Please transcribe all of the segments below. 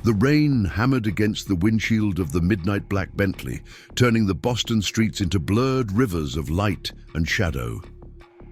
The rain hammered against the windshield of the midnight black Bentley, turning the Boston streets into blurred rivers of light and shadow.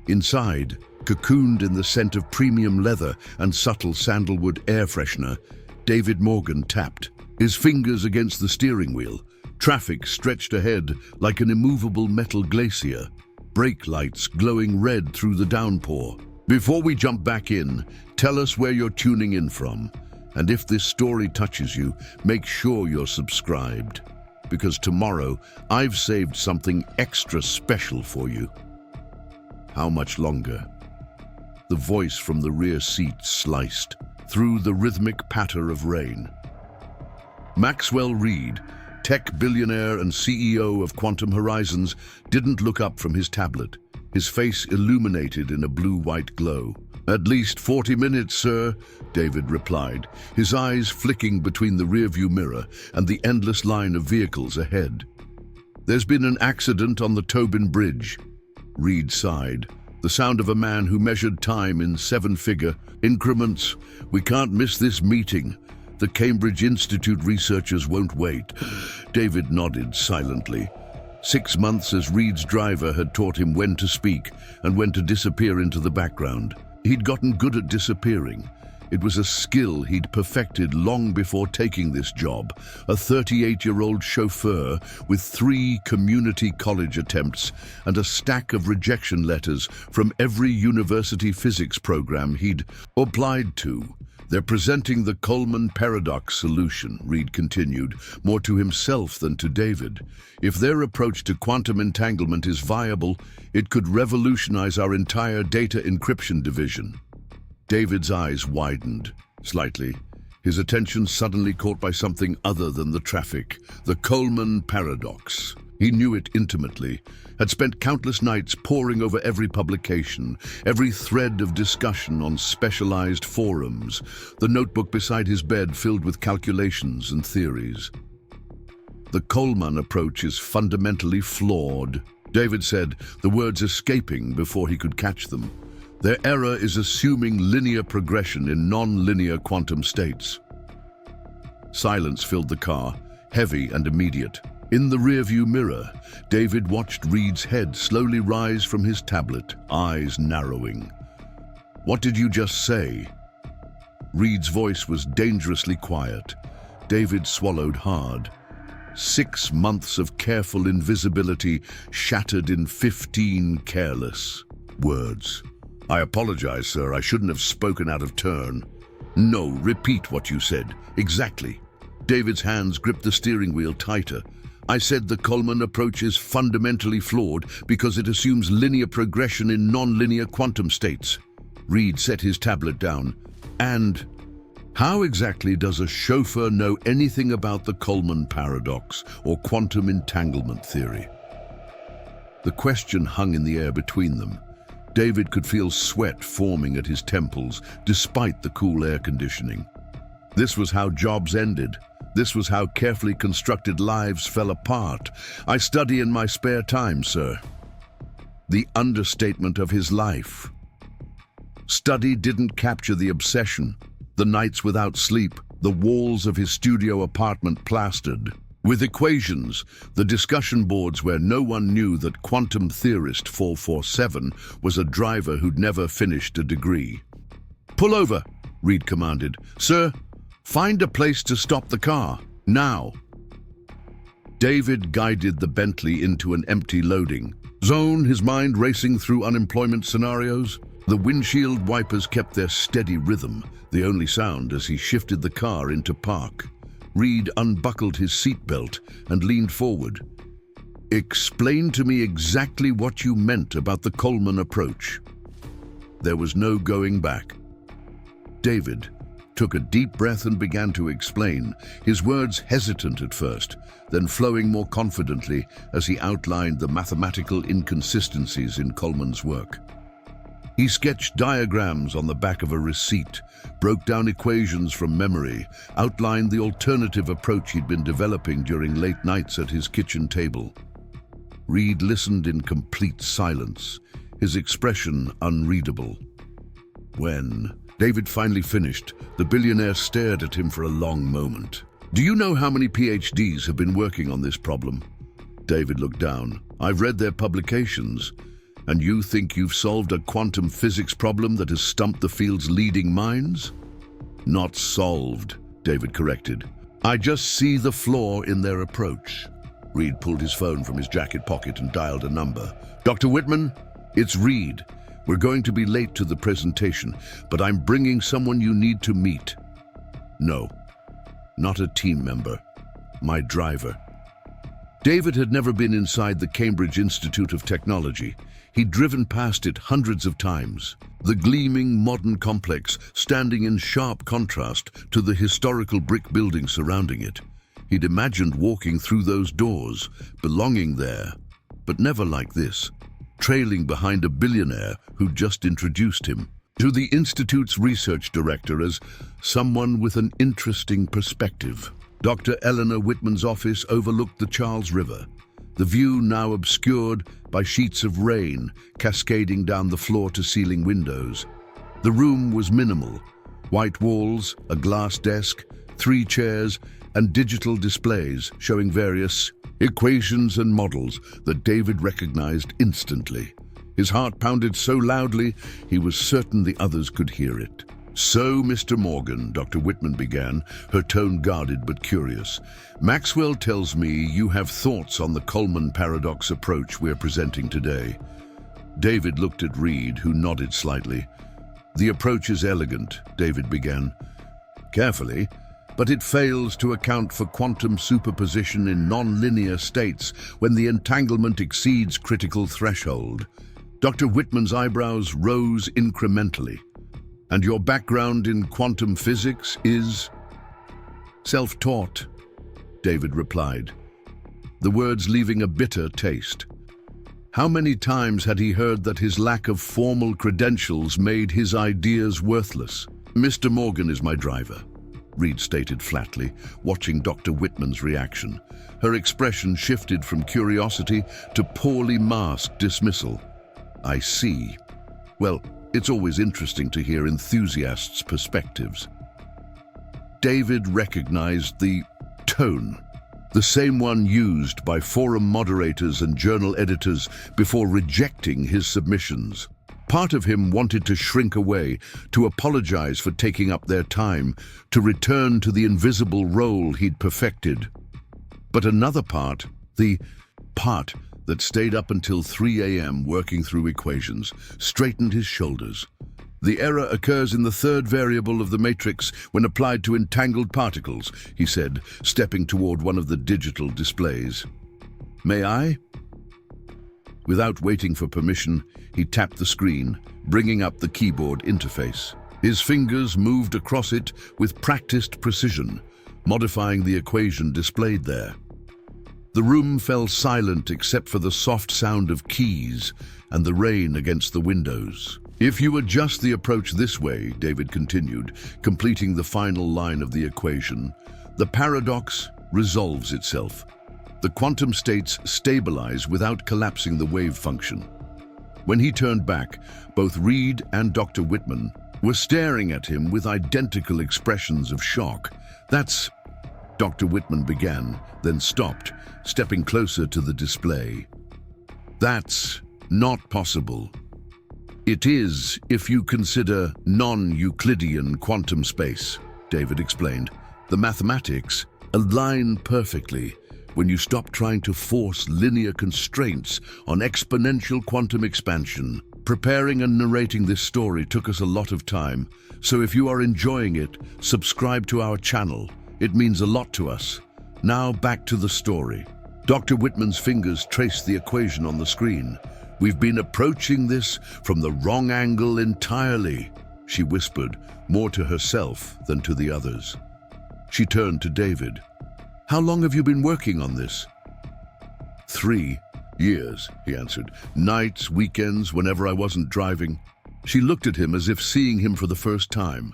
Inside, cocooned in the scent of premium leather and subtle sandalwood air freshener, David Morgan tapped, his fingers against the steering wheel. Traffic stretched ahead like an immovable metal glacier, brake lights glowing red through the downpour. Before we jump back in, tell us where you're tuning in from. And if this story touches you, make sure you're subscribed. Because tomorrow, I've saved something extra special for you. How much longer? The voice from the rear seat sliced through the rhythmic patter of rain. Maxwell Reed, tech billionaire and CEO of Quantum Horizons, didn't look up from his tablet, his face illuminated in a blue-white glow. "At least 40 minutes, sir," David replied, his eyes flicking between the rearview mirror and the endless line of vehicles ahead. "There's been an accident on the Tobin Bridge," Reed sighed, the sound of a man who measured time in seven-figure increments. "We can't miss this meeting. The Cambridge Institute researchers won't wait." David nodded silently. 6 months as Reed's driver had taught him when to speak and when to disappear into the background. He'd gotten good at disappearing. It was a skill he'd perfected long before taking this job. A 38-year-old chauffeur with 3 community college attempts and a stack of rejection letters from every university physics program he'd applied to. "They're presenting the Coleman paradox solution," Reed continued, more to himself than to David. "If their approach to quantum entanglement is viable, it could revolutionize our entire data encryption division." David's eyes widened slightly, his attention suddenly caught by something other than the traffic. The Coleman paradox. He knew it intimately, had spent countless nights poring over every publication, every thread of discussion on specialized forums, the notebook beside his bed filled with calculations and theories. "The Coleman approach is fundamentally flawed," David said, the words escaping before he could catch them. "Their error is assuming linear progression in non-linear quantum states." Silence filled the car, heavy and immediate. In the rearview mirror, David watched Reed's head slowly rise from his tablet, eyes narrowing. "What did you just say?" Reed's voice was dangerously quiet. David swallowed hard. 6 months of careful invisibility shattered in 15 careless words. "I apologize, sir. I shouldn't have spoken out of turn." "No, repeat what you said. Exactly." David's hands gripped the steering wheel tighter. "I said the Coleman approach is fundamentally flawed because it assumes linear progression in non-linear quantum states." Reed set his tablet down. "And how exactly does a chauffeur know anything about the Coleman paradox or quantum entanglement theory?" The question hung in the air between them. David could feel sweat forming at his temples, despite the cool air conditioning. This was how jobs ended. This was how carefully constructed lives fell apart. "I study in my spare time, sir." The understatement of his life. Study didn't capture the obsession, the nights without sleep, the walls of his studio apartment plastered with equations, the discussion boards where no one knew that quantum theorist 447 was a driver who'd never finished a degree. "Pull over," Reed commanded. "Sir, find a place to stop the car, now." David guided the Bentley into an empty loading zone, his mind racing through unemployment scenarios. The windshield wipers kept their steady rhythm, the only sound as he shifted the car into park. Reed unbuckled his seatbelt and leaned forward. "Explain to me exactly what you meant about the Coleman approach." There was no going back. David took a deep breath and began to explain, his words hesitant at first, then flowing more confidently as he outlined the mathematical inconsistencies in Coleman's work. He sketched diagrams on the back of a receipt, broke down equations from memory, outlined the alternative approach he'd been developing during late nights at his kitchen table. Reed listened in complete silence, his expression unreadable. When, David finally finished. The billionaire stared at him for a long moment. Do you know how many PhDs have been working on this problem? David looked down. I've read their publications. And you think you've solved a quantum physics problem that has stumped the field's leading minds? Not solved, David corrected. I just see the flaw in their approach. Reed pulled his phone from his jacket pocket and dialed a number. Dr. Whitman, it's Reed. We're going to be late to the presentation, but I'm bringing someone you need to meet. No, not a team member. My driver. David had never been inside the Cambridge Institute of Technology. He'd driven past it hundreds of times. The gleaming modern complex standing in sharp contrast to the historical brick building surrounding it. He'd imagined walking through those doors, belonging there, but never like this, trailing behind a billionaire who'd just introduced him to the Institute's research director as someone with an interesting perspective. Dr. Eleanor Whitman's office overlooked the Charles River, the view now obscured by sheets of rain cascading down the floor-to-ceiling windows. The room was minimal. White walls, a glass desk, 3 chairs, and digital displays showing various equations and models that David recognized instantly. His heart pounded so loudly, he was certain the others could hear it. So, Mr. Morgan, Dr. Whitman began, her tone guarded but curious. Maxwell tells me you have thoughts on the Coleman paradox approach we're presenting today. David looked at Reed, who nodded slightly. The approach is elegant, David began. Carefully, but it fails to account for quantum superposition in non-linear states when the entanglement exceeds critical threshold. Dr. Whitman's eyebrows rose incrementally. And your background in quantum physics is self-taught, David replied, the words leaving a bitter taste. How many times had he heard that his lack of formal credentials made his ideas worthless? Mr. Morgan is my driver, Reed stated flatly, watching Dr. Whitman's reaction. Her expression shifted from curiosity to poorly masked dismissal. I see. Well, it's always interesting to hear enthusiasts' perspectives. David recognized the tone, the same one used by forum moderators and journal editors before rejecting his submissions. Part of him wanted to shrink away, to apologize for taking up their time, to return to the invisible role he'd perfected. But another part, the part that stayed up until 3 a.m. working through equations, straightened his shoulders. The error occurs in the third variable of the matrix when applied to entangled particles, he said, stepping toward one of the digital displays. May I? Without waiting for permission, he tapped the screen, bringing up the keyboard interface. His fingers moved across it with practiced precision, modifying the equation displayed there. The room fell silent except for the soft sound of keys and the rain against the windows. If you adjust the approach this way, David continued, completing the final line of the equation, the paradox resolves itself. The quantum states stabilize without collapsing the wave function. When he turned back, both Reed and Dr. Whitman were staring at him with identical expressions of shock. That's... Dr. Whitman began, then stopped, stepping closer to the display. That's not possible. It is if you consider non-Euclidean quantum space, David explained. The mathematics align perfectly when you stop trying to force linear constraints on exponential quantum expansion. Preparing and narrating this story took us a lot of time, so if you are enjoying it, subscribe to our channel. It means a lot to us. Now back to the story. Dr. Whitman's fingers traced the equation on the screen. We've been approaching this from the wrong angle entirely, she whispered, more to herself than to the others. She turned to David. How long have you been working on this? 3 years, he answered. Nights, weekends, whenever I wasn't driving. She looked at him as if seeing him for the first time.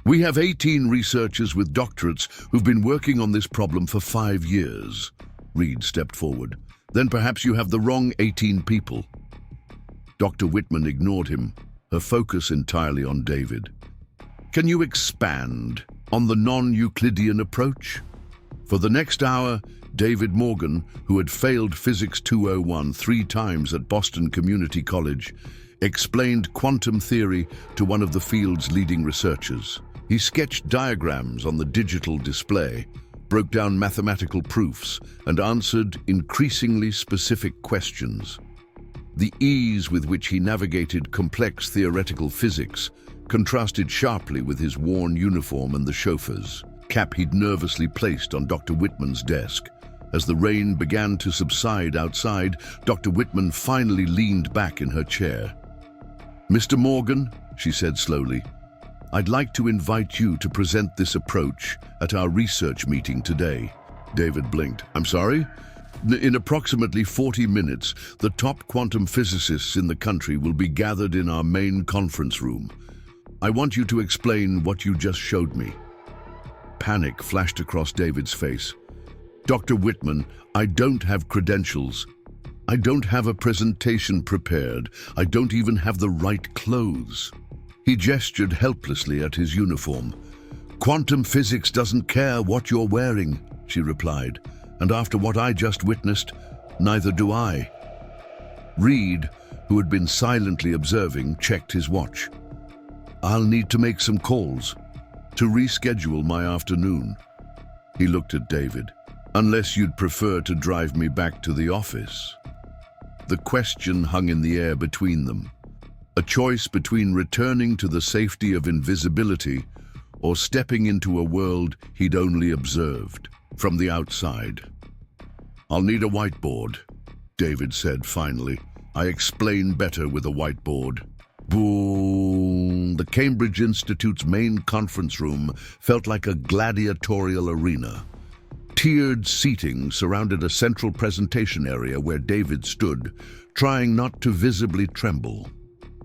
We have 18 researchers with doctorates who've been working on this problem for 5 years. Reed stepped forward. Then perhaps you have the wrong 18 people. Dr. Whitman ignored him, her focus entirely on David. Can you expand on the non-Euclidean approach? For the next hour, David Morgan, who had failed Physics 201 3 times at Boston Community College, explained quantum theory to one of the field's leading researchers. He sketched diagrams on the digital display, broke down mathematical proofs, and answered increasingly specific questions. The ease with which he navigated complex theoretical physics contrasted sharply with his worn uniform and the chauffeur's cap he'd nervously placed on Dr. Whitman's desk. As the rain began to subside outside, Dr. Whitman finally leaned back in her chair. "Mr. Morgan," she said slowly, "I'd like to invite you to present this approach at our research meeting today." David blinked. "I'm sorry?" "In approximately 40 minutes, the top quantum physicists in the country will be gathered in our main conference room. I want you to explain what you just showed me." Panic flashed across David's face. "Dr. Whitman, I don't have credentials. I don't have a presentation prepared. I don't even have the right clothes." He gestured helplessly at his uniform. "Quantum physics doesn't care what you're wearing," she replied, "and after what I just witnessed, neither do I." Reed, who had been silently observing, checked his watch. "I'll need to make some calls to reschedule my afternoon." He looked at David. "Unless you'd prefer to drive me back to the office." The question hung in the air between them. A choice between returning to the safety of invisibility or stepping into a world he'd only observed from the outside. "I'll need a whiteboard," David said finally. "I explain better with a whiteboard." Boom! The Cambridge Institute's main conference room felt like a gladiatorial arena. Tiered seating surrounded a central presentation area where David stood, trying not to visibly tremble.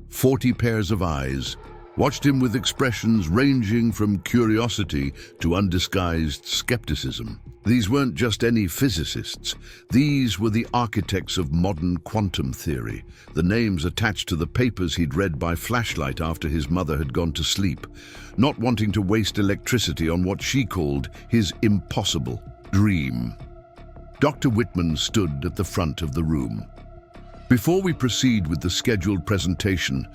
40 pairs of eyes watched him with expressions ranging from curiosity to undisguised skepticism. These weren't just any physicists. These were the architects of modern quantum theory, the names attached to the papers he'd read by flashlight after his mother had gone to sleep, not wanting to waste electricity on what she called his impossible dream. Dr. Whitman stood at the front of the room. "Before we proceed with the scheduled presentation,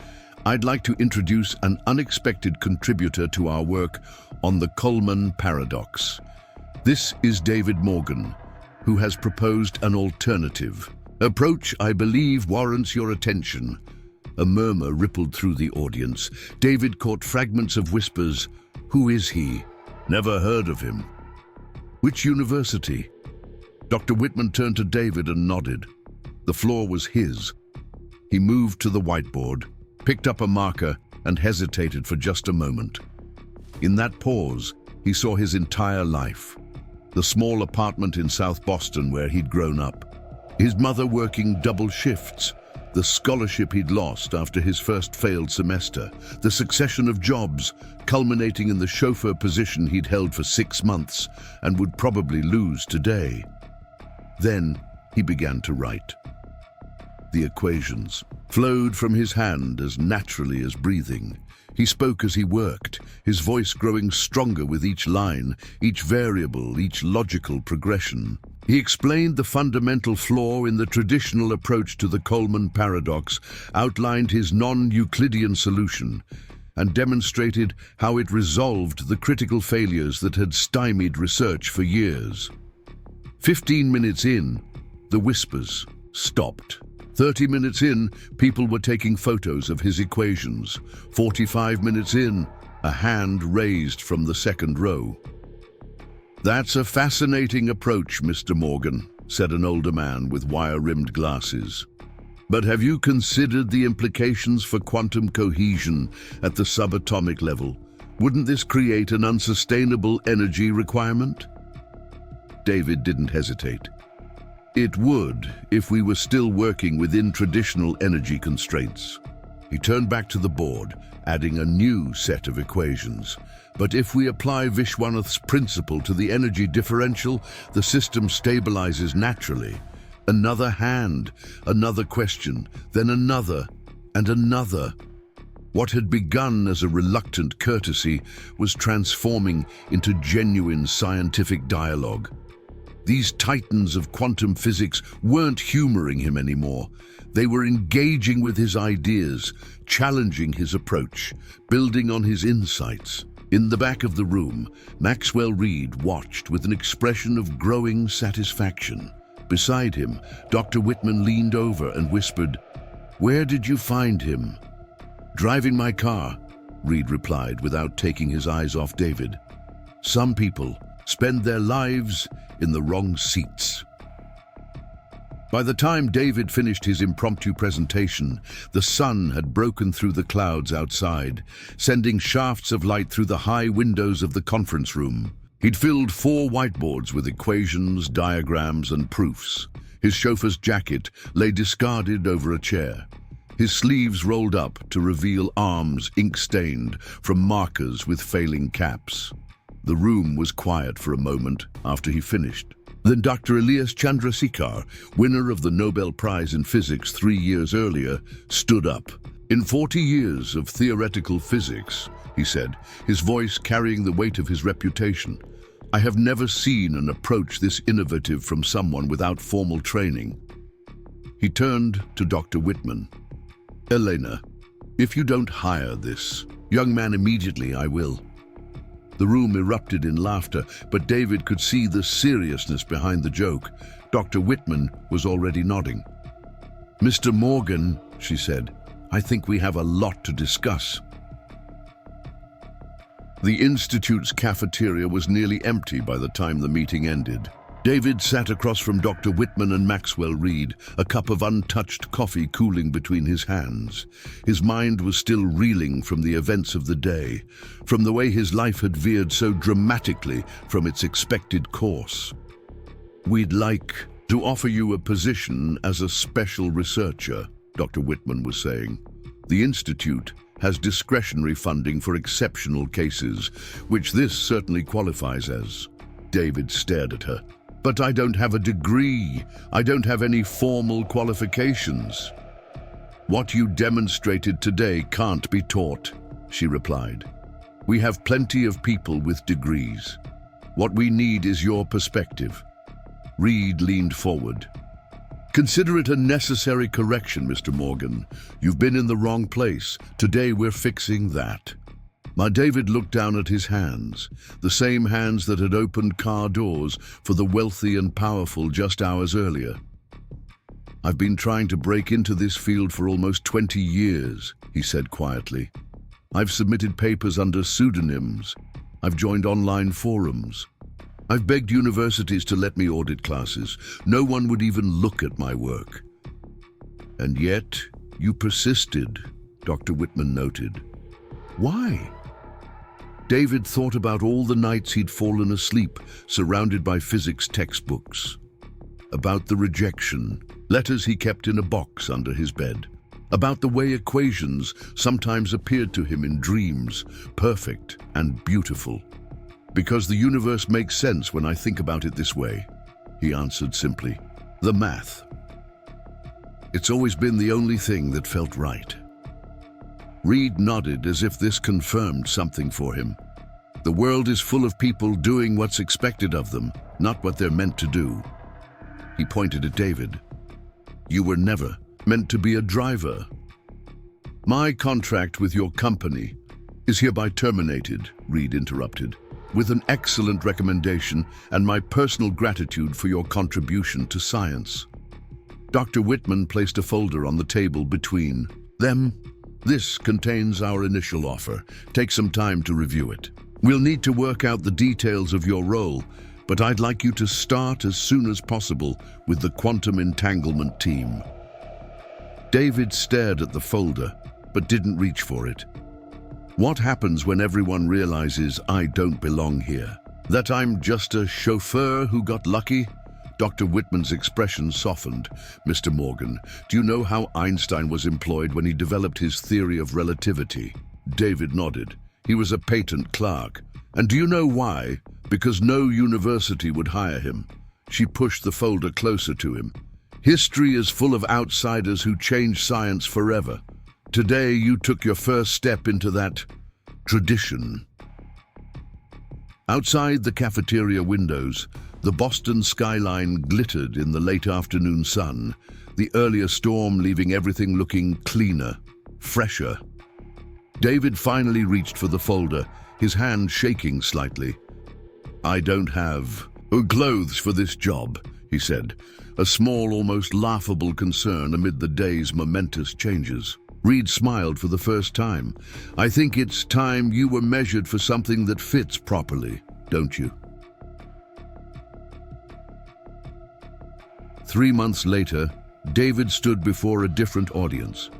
I'd like to introduce an unexpected contributor to our work on the Coleman paradox. This is David Morgan, who has proposed an alternative approach I believe warrants your attention." A murmur rippled through the audience. David caught fragments of whispers. "Who is he? Never heard of him. Which university?" Dr. Whitman turned to David and nodded. The floor was his. He moved to the whiteboard, picked up a marker, and hesitated for just a moment. In that pause, he saw his entire life. The small apartment in South Boston where he'd grown up. His mother working double shifts. The scholarship he'd lost after his first failed semester. The succession of jobs, culminating in the chauffeur position he'd held for 6 months and would probably lose today. Then he began to write. The equations flowed from his hand as naturally as breathing. He spoke as he worked, his voice growing stronger with each line, each variable, each logical progression. He explained the fundamental flaw in the traditional approach to the Coleman paradox, outlined his non-Euclidean solution, and demonstrated how it resolved the critical failures that had stymied research for years. 15 minutes in, the whispers stopped. 30 minutes in, people were taking photos of his equations. 45 minutes in, a hand raised from the second row. "That's a fascinating approach, Mr. Morgan," said an older man with wire-rimmed glasses. "But have you considered the implications for quantum cohesion at the subatomic level? Wouldn't this create an unsustainable energy requirement?" David didn't hesitate. "It would, if we were still working within traditional energy constraints." He turned back to the board, adding a new set of equations. "But if we apply Vishwanath's principle to the energy differential, the system stabilizes naturally." Another hand, another question, then another, and another. What had begun as a reluctant courtesy was transforming into genuine scientific dialogue. These titans of quantum physics weren't humoring him anymore. They were engaging with his ideas, challenging his approach, building on his insights. In the back of the room, Maxwell Reed watched with an expression of growing satisfaction. Beside him, Dr. Whitman leaned over and whispered, "Where did you find him?" "Driving my car," Reed replied without taking his eyes off David. "Some people spend their lives in the wrong seats." By the time David finished his impromptu presentation, the sun had broken through the clouds outside, sending shafts of light through the high windows of the conference room. He'd filled 4 whiteboards with equations, diagrams, and proofs. His chauffeur's jacket lay discarded over a chair, his sleeves rolled up to reveal arms ink-stained from markers with failing caps. The room was quiet for a moment after he finished. Then Dr. Elias Chandrasekhar, winner of the Nobel Prize in Physics 3 years earlier, stood up. "In 40 years of theoretical physics," he said, his voice carrying the weight of his reputation, "I have never seen an approach this innovative from someone without formal training." He turned to Dr. Whitman. "Elena, if you don't hire this young man immediately, I will." The room erupted in laughter, but David could see the seriousness behind the joke. Dr. Whitman was already nodding. "Mr. Morgan," she said, "I think we have a lot to discuss." The Institute's cafeteria was nearly empty by the time the meeting ended. David sat across from Dr. Whitman and Maxwell Reed, a cup of untouched coffee cooling between his hands. His mind was still reeling from the events of the day, from the way his life had veered so dramatically from its expected course. "We'd like to offer you a position as a special researcher," Dr. Whitman was saying. "The Institute has discretionary funding for exceptional cases, which this certainly qualifies as." David stared at her. "But I don't have a degree. I don't have any formal qualifications." "What you demonstrated today can't be taught," she replied. "We have plenty of people with degrees. What we need is your perspective." Reed leaned forward. "Consider it a necessary correction, Mr. Morgan. You've been in the wrong place. Today we're fixing that." David looked down at his hands, the same hands that had opened car doors for the wealthy and powerful just hours earlier. "I've been trying to break into this field for almost 20 years, he said quietly. "I've submitted papers under pseudonyms. I've joined online forums. I've begged universities to let me audit classes. No one would even look at my work. And yet, you persisted," Dr. Whitman noted. "Why?" David thought about all the nights he'd fallen asleep, surrounded by physics textbooks. About the rejection, letters he kept in a box under his bed. About the way equations sometimes appeared to him in dreams, perfect and beautiful. "Because the universe makes sense when I think about it this way," he answered simply. "The math. It's always been the only thing that felt right." Reed nodded as if this confirmed something for him. The world is full of people doing what's expected of them, not what they're meant to do. He pointed at David. "You were never meant to be a driver." "My contract with your company is hereby terminated," Reed interrupted, "with an excellent recommendation and my personal gratitude for your contribution to science." Dr. Whitman placed a folder on the table between them. "This contains our initial offer. Take some time to review it. We'll need to work out the details of your role, but I'd like you to start as soon as possible with the quantum entanglement team." David stared at the folder, but didn't reach for it. "What happens when everyone realizes I don't belong here? That I'm just a chauffeur who got lucky?" Dr. Whitman's expression softened. "Mr. Morgan, do you know how Einstein was employed when he developed his theory of relativity?" David nodded. "He was a patent clerk. And do you know why? Because no university would hire him." She pushed the folder closer to him. "History is full of outsiders who change science forever. today you took your first step into that tradition. Outside the cafeteria windows, the Boston skyline glittered in the late afternoon sun, the earlier storm leaving everything looking cleaner, fresher. David finally reached for the folder, his hand shaking slightly. "I don't have clothes for this job," he said, a small, almost laughable concern amid the day's momentous changes. Reed smiled for the first time. "I think it's time you were measured for something that fits properly, don't you?" 3 months later, David stood before a different audience.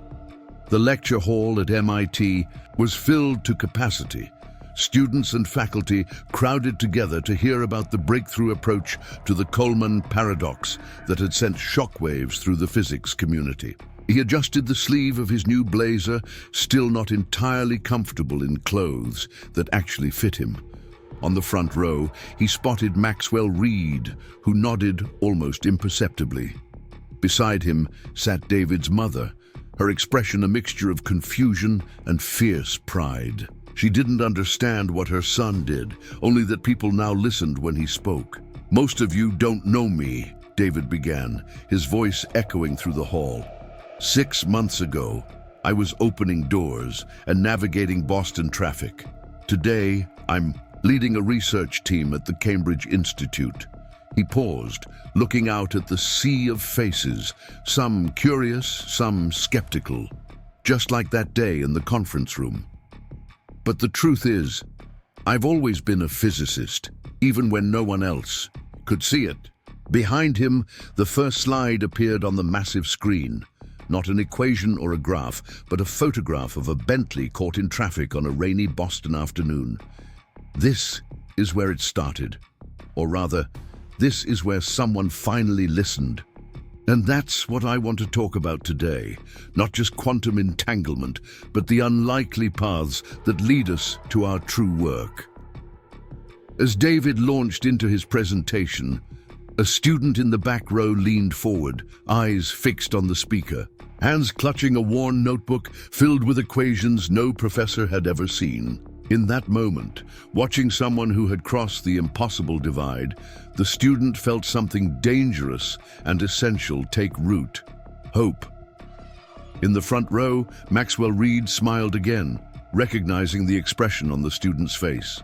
The lecture hall at MIT was filled to capacity. Students and faculty crowded together to hear about the breakthrough approach to the Coleman paradox that had sent shockwaves through the physics community. He adjusted the sleeve of his new blazer, still not entirely comfortable in clothes that actually fit him. On the front row, he spotted Maxwell Reed, who nodded almost imperceptibly. Beside him sat David's mother, her expression a mixture of confusion and fierce pride. She didn't understand what her son did, only that people now listened when he spoke. "Most of you don't know me," David began, his voice echoing through the hall. "6 months ago, I was opening doors and navigating Boston traffic. Today, I'm leading a research team at the Cambridge Institute." He paused, looking out at the sea of faces, some curious, some skeptical, just like that day in the conference room. "But the truth is, I've always been a physicist, even when no one else could see it." Behind him, the first slide appeared on the massive screen. Not an equation or a graph, but a photograph of a Bentley caught in traffic on a rainy Boston afternoon. This is where it started. Or rather, this is where someone finally listened. And that's what I want to talk about today. Not just quantum entanglement, but the unlikely paths that lead us to our true work. As David launched into his presentation, a student in the back row leaned forward, eyes fixed on the speaker, hands clutching a worn notebook filled with equations no professor had ever seen. In that moment, watching someone who had crossed the impossible divide, the student felt something dangerous and essential take root: hope. In the front row, Maxwell Reed smiled again, recognizing the expression on the student's face.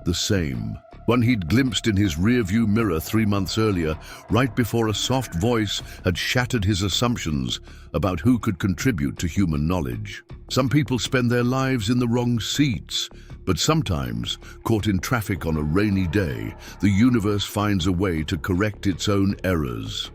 The same one he'd glimpsed in his rearview mirror 3 months earlier, right before a soft voice had shattered his assumptions about who could contribute to human knowledge. Some people spend their lives in the wrong seats, but sometimes, caught in traffic on a rainy day, the universe finds a way to correct its own errors.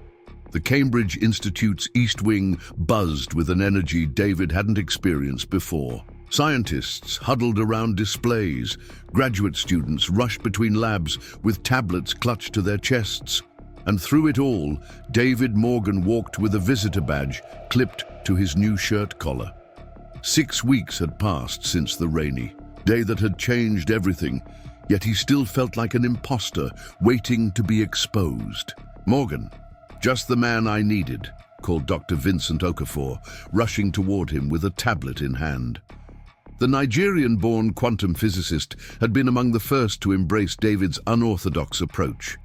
The Cambridge Institute's East Wing buzzed with an energy David hadn't experienced before. Scientists huddled around displays. Graduate students rushed between labs with tablets clutched to their chests. And through it all, David Morgan walked with a visitor badge clipped to his new shirt collar. 6 weeks had passed since the rainy day that had changed everything, yet he still felt like an imposter waiting to be exposed. "Morgan, just the man I needed," called Dr. Vincent Okafor, rushing toward him with a tablet in hand. The Nigerian-born quantum physicist had been among the first to embrace David's unorthodox approach.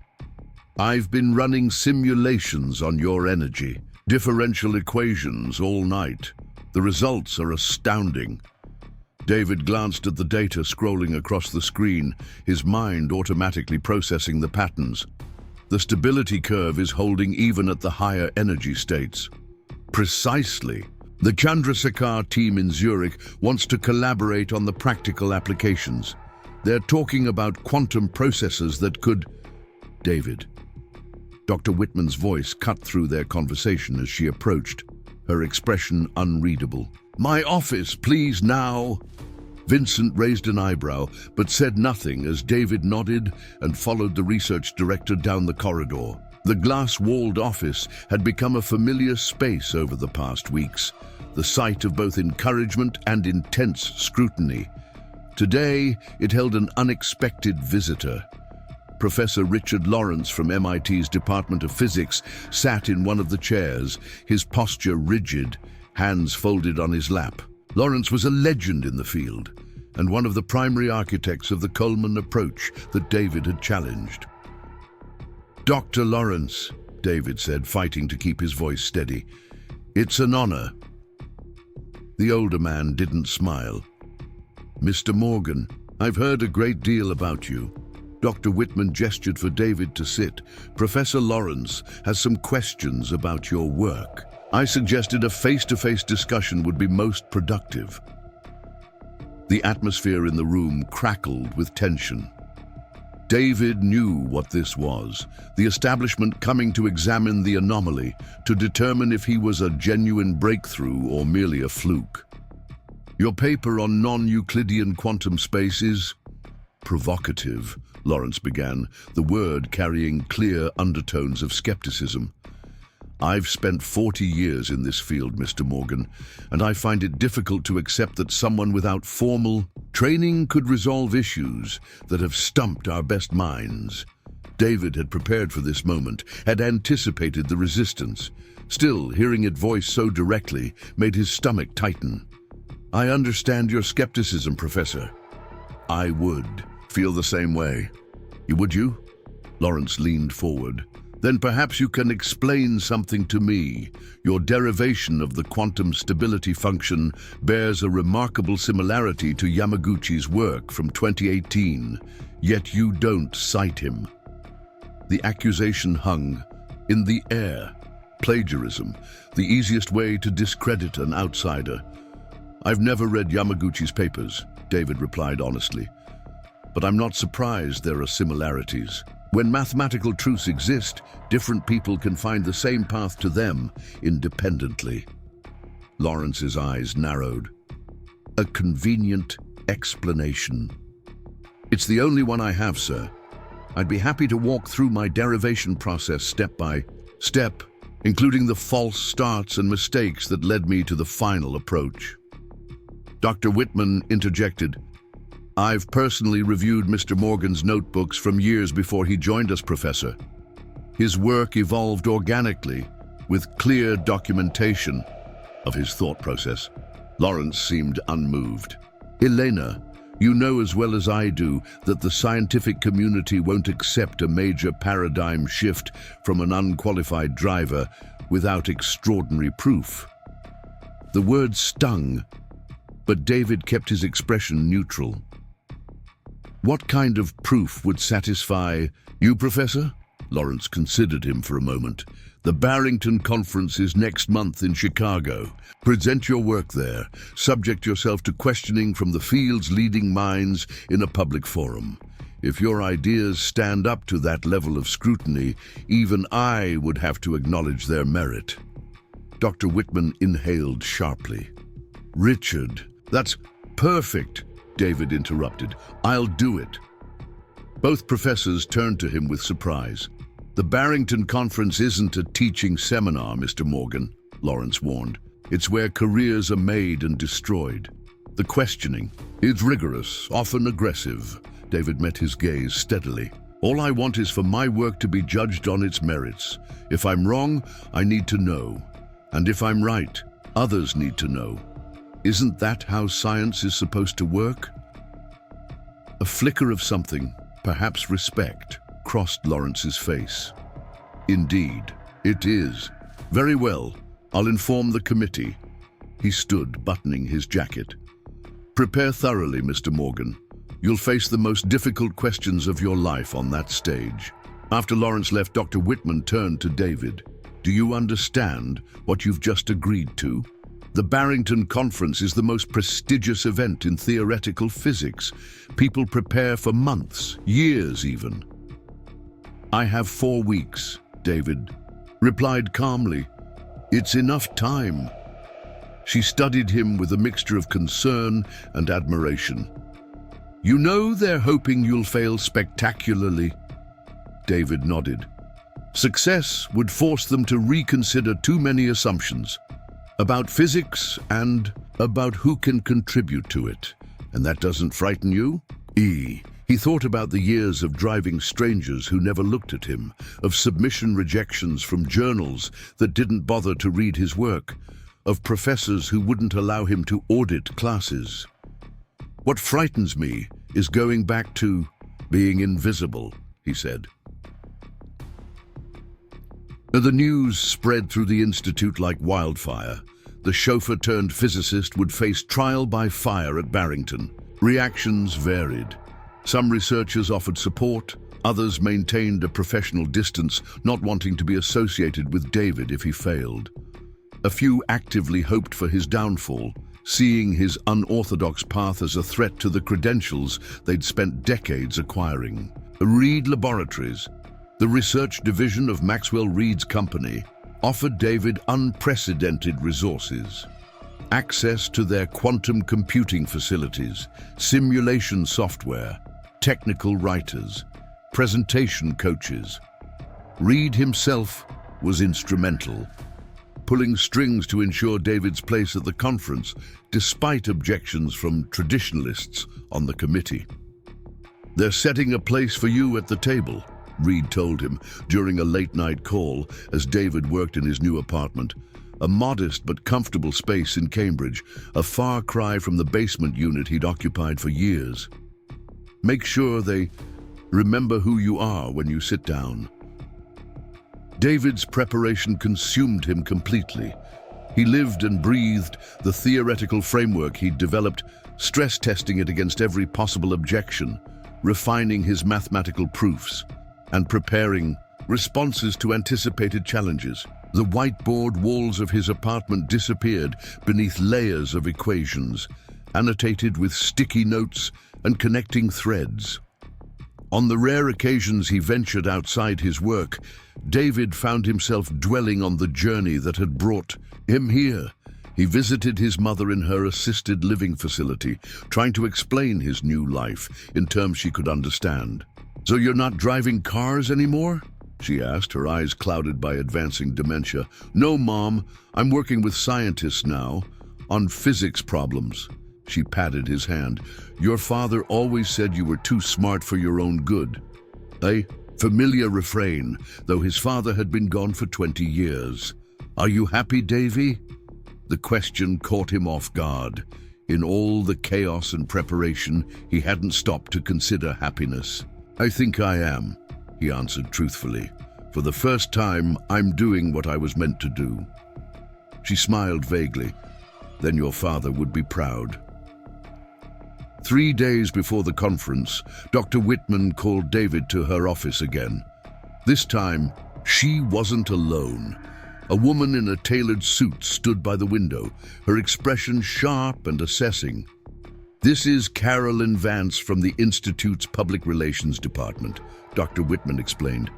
"I've been running simulations on your energy, differential equations all night. The results are astounding." David glanced at the data scrolling across the screen, his mind automatically processing the patterns. The stability curve is holding even at the higher energy states. Precisely. The Chandrasekhar team in Zurich wants to collaborate on the practical applications. They're talking about quantum processors that could... David. Dr. Whitman's voice cut through their conversation as she approached, her expression unreadable. "My office, please, now." Vincent raised an eyebrow, but said nothing as David nodded and followed the research director down the corridor. The glass-walled office had become a familiar space over the past weeks, the site of both encouragement and intense scrutiny. Today, it held an unexpected visitor. Professor Richard Lawrence from MIT's Department of Physics sat in one of the chairs, his posture rigid, hands folded on his lap. Lawrence was a legend in the field, and one of the primary architects of the Coleman approach that David had challenged. "Dr. Lawrence," David said, fighting to keep his voice steady, "it's an honor." The older man didn't smile. "Mr. Morgan, I've heard a great deal about you." Dr. Whitman gestured for David to sit. "Professor Lawrence has some questions about your work. I suggested a face-to-face discussion would be most productive." The atmosphere in the room crackled with tension. David knew what this was, the establishment coming to examine the anomaly, to determine if he was a genuine breakthrough or merely a fluke. "Your paper on non-Euclidean quantum space is provocative," Lawrence began, the word carrying clear undertones of skepticism. "I've spent 40 years in this field, Mr. Morgan, and I find it difficult to accept that someone without formal training could resolve issues that have stumped our best minds." David had prepared for this moment, had anticipated the resistance. Still, hearing it voiced so directly made his stomach tighten. "I understand your skepticism, Professor." "I would feel the same way. Would you?" Lawrence leaned forward. "Then perhaps you can explain something to me. Your derivation of the quantum stability function bears a remarkable similarity to Yamaguchi's work from 2018, yet you don't cite him." The accusation hung in the air. Plagiarism, the easiest way to discredit an outsider. "I've never read Yamaguchi's papers," David replied honestly. "But I'm not surprised there are similarities. When mathematical truths exist, different people can find the same path to them independently." Lawrence's eyes narrowed. "A convenient explanation." "It's the only one I have, sir. I'd be happy to walk through my derivation process step by step, including the false starts and mistakes that led me to the final approach." Dr. Whitman interjected. "I've personally reviewed Mr. Morgan's notebooks from years before he joined us, Professor. His work evolved organically, with clear documentation of his thought process." Lawrence seemed unmoved. "Elena, you know as well as I do that the scientific community won't accept a major paradigm shift from an unqualified driver without extraordinary proof." The word stung, but David kept his expression neutral. "What kind of proof would satisfy you, Professor?" Lawrence considered him for a moment. "The Barrington Conference is next month in Chicago. Present your work there. Subject yourself to questioning from the field's leading minds in a public forum. If your ideas stand up to that level of scrutiny, even I would have to acknowledge their merit." Dr. Whitman inhaled sharply. "Richard, that's perfect," David interrupted. "I'll do it." Both professors turned to him with surprise. "The Barrington Conference isn't a teaching seminar, Mr. Morgan," Lawrence warned. "It's where careers are made and destroyed. The questioning is rigorous, often aggressive." David met his gaze steadily. "All I want is for my work to be judged on its merits. If I'm wrong, I need to know. And if I'm right, others need to know. Isn't that how science is supposed to work?" A flicker of something, perhaps respect, crossed Lawrence's face. "Indeed, it is. Very well, I'll inform the committee." He stood, buttoning his jacket. "Prepare thoroughly, Mr. Morgan. You'll face the most difficult questions of your life on that stage." After Lawrence left, Dr. Whitman turned to David. "Do you understand what you've just agreed to? The Barrington Conference is the most prestigious event in theoretical physics. People prepare for months, years even." "I have 4 weeks," David replied calmly. "It's enough time." She studied him with a mixture of concern and admiration. "You know they're hoping you'll fail spectacularly." David nodded. "Success would force them to reconsider too many assumptions about physics and about who can contribute to it. And that doesn't frighten you?" He thought about the years of driving strangers who never looked at him, of submission rejections from journals that didn't bother to read his work. of professors who wouldn't allow him to audit classes. "What frightens me is going back to being invisible," he said. The news spread through the institute like wildfire. The chauffeur-turned-physicist would face trial by fire at Barrington. Reactions varied. Some researchers offered support, others maintained a professional distance, not wanting to be associated with David if he failed. A few actively hoped for his downfall, seeing his unorthodox path as a threat to the credentials they'd spent decades acquiring. Reed Laboratories, the research division of Maxwell Reed's company, offered David unprecedented resources. Access to their quantum computing facilities, simulation software, technical writers, presentation coaches. Reed himself was instrumental, pulling strings to ensure David's place at the conference, despite objections from traditionalists on the committee. "They're setting a place for you at the table," Reed told him during a late-night call as David worked in his new apartment, a modest but comfortable space in Cambridge, a far cry from the basement unit he'd occupied for years. "Make sure they remember who you are when you sit down." David's preparation consumed him completely. He lived and breathed the theoretical framework he'd developed, stress testing it against every possible objection, refining his mathematical proofs, and preparing responses to anticipated challenges. The whiteboard walls of his apartment disappeared beneath layers of equations, annotated with sticky notes and connecting threads. On the rare occasions he ventured outside his work, David found himself dwelling on the journey that had brought him here. He visited his mother in her assisted living facility, trying to explain his new life in terms she could understand. "So you're not driving cars anymore?" she asked, her eyes clouded by advancing dementia. "No, Mom. I'm working with scientists now, on physics problems." She patted his hand. "Your father always said you were too smart for your own good." A familiar refrain, though his father had been gone for 20 years. "Are you happy, Davy?" The question caught him off guard. In all the chaos and preparation, he hadn't stopped to consider happiness. "I think I am," he answered truthfully. "For the first time, I'm doing what I was meant to do." She smiled vaguely. "Then your father would be proud." 3 days before the conference, Dr. Whitman called David to her office again. This time, she wasn't alone. A woman in a tailored suit stood by the window, her expression sharp and assessing. "This is Carolyn Vance from the Institute's Public Relations Department," Dr. Whitman explained.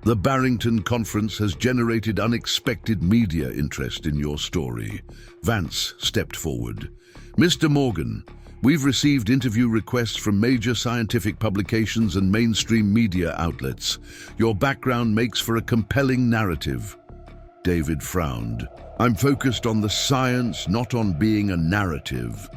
"The Barrington Conference has generated unexpected media interest in your story." Vance stepped forward. "Mr. Morgan, we've received interview requests from major scientific publications and mainstream media outlets. Your background makes for a compelling narrative." David frowned. "I'm focused on the science, not on being a narrative."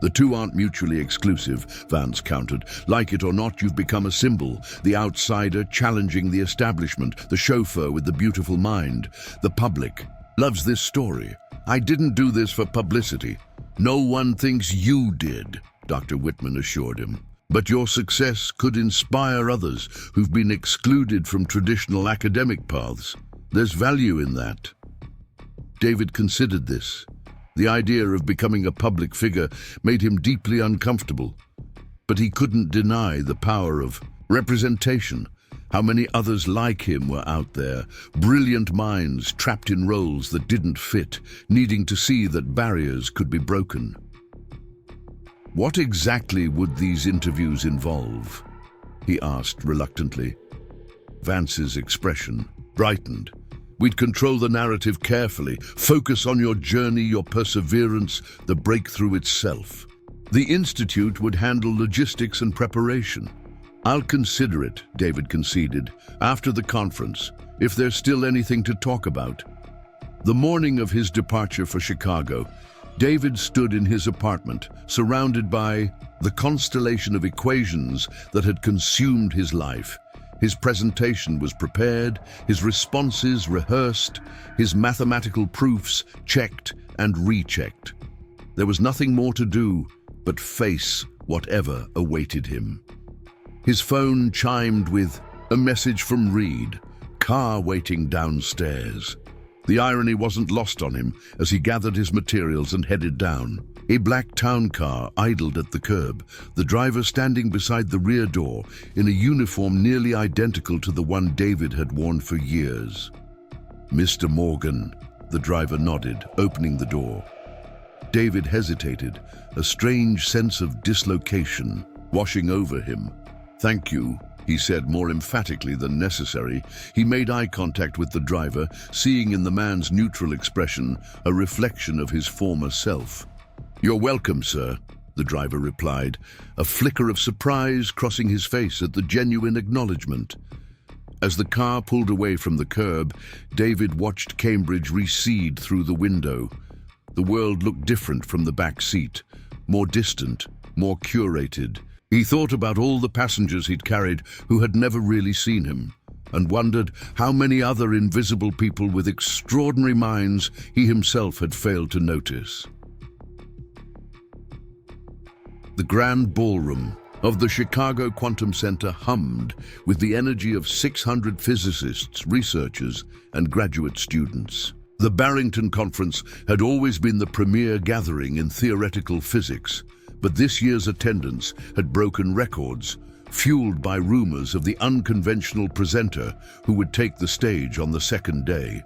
"The two aren't mutually exclusive," Vance countered. "Like it or not, you've become a symbol, the outsider challenging the establishment, the chauffeur with the beautiful mind. The public loves this story. I didn't do this for publicity." "No one thinks you did," Dr. Whitman assured him. "But your success could inspire others who've been excluded from traditional academic paths. There's value in that." David considered this. The idea of becoming a public figure made him deeply uncomfortable. But he couldn't deny the power of representation. How many others like him were out there, brilliant minds trapped in roles that didn't fit, needing to see that barriers could be broken. "What exactly would these interviews involve?" he asked reluctantly. Vance's expression brightened. "We'd control the narrative carefully, focus on your journey, your perseverance, the breakthrough itself. The Institute would handle logistics and preparation." "I'll consider it," David conceded, "after the conference, if there's still anything to talk about." The morning of his departure for Chicago, David stood in his apartment, surrounded by the constellation of equations that had consumed his life. His presentation was prepared, his responses rehearsed, his mathematical proofs checked and rechecked. There was nothing more to do but face whatever awaited him. His phone chimed with a message from Reed, car waiting downstairs. The irony wasn't lost on him as he gathered his materials and headed down. A black town car idled at the curb, the driver standing beside the rear door in a uniform nearly identical to the one David had worn for years. "Mr. Morgan," the driver nodded, opening the door. David hesitated, a strange sense of dislocation washing over him. "Thank you," he said more emphatically than necessary. He made eye contact with the driver, seeing in the man's neutral expression a reflection of his former self. "You're welcome, sir," the driver replied, a flicker of surprise crossing his face at the genuine acknowledgement. As the car pulled away from the curb, David watched Cambridge recede through the window. The world looked different from the back seat, more distant, more curated. He thought about all the passengers he'd carried who had never really seen him, and wondered how many other invisible people with extraordinary minds he himself had failed to notice. The grand ballroom of the Chicago Quantum Center hummed with the energy of 600 physicists, researchers, and graduate students. The Barrington Conference had always been the premier gathering in theoretical physics, but this year's attendance had broken records, fueled by rumors of the unconventional presenter who would take the stage on the second day.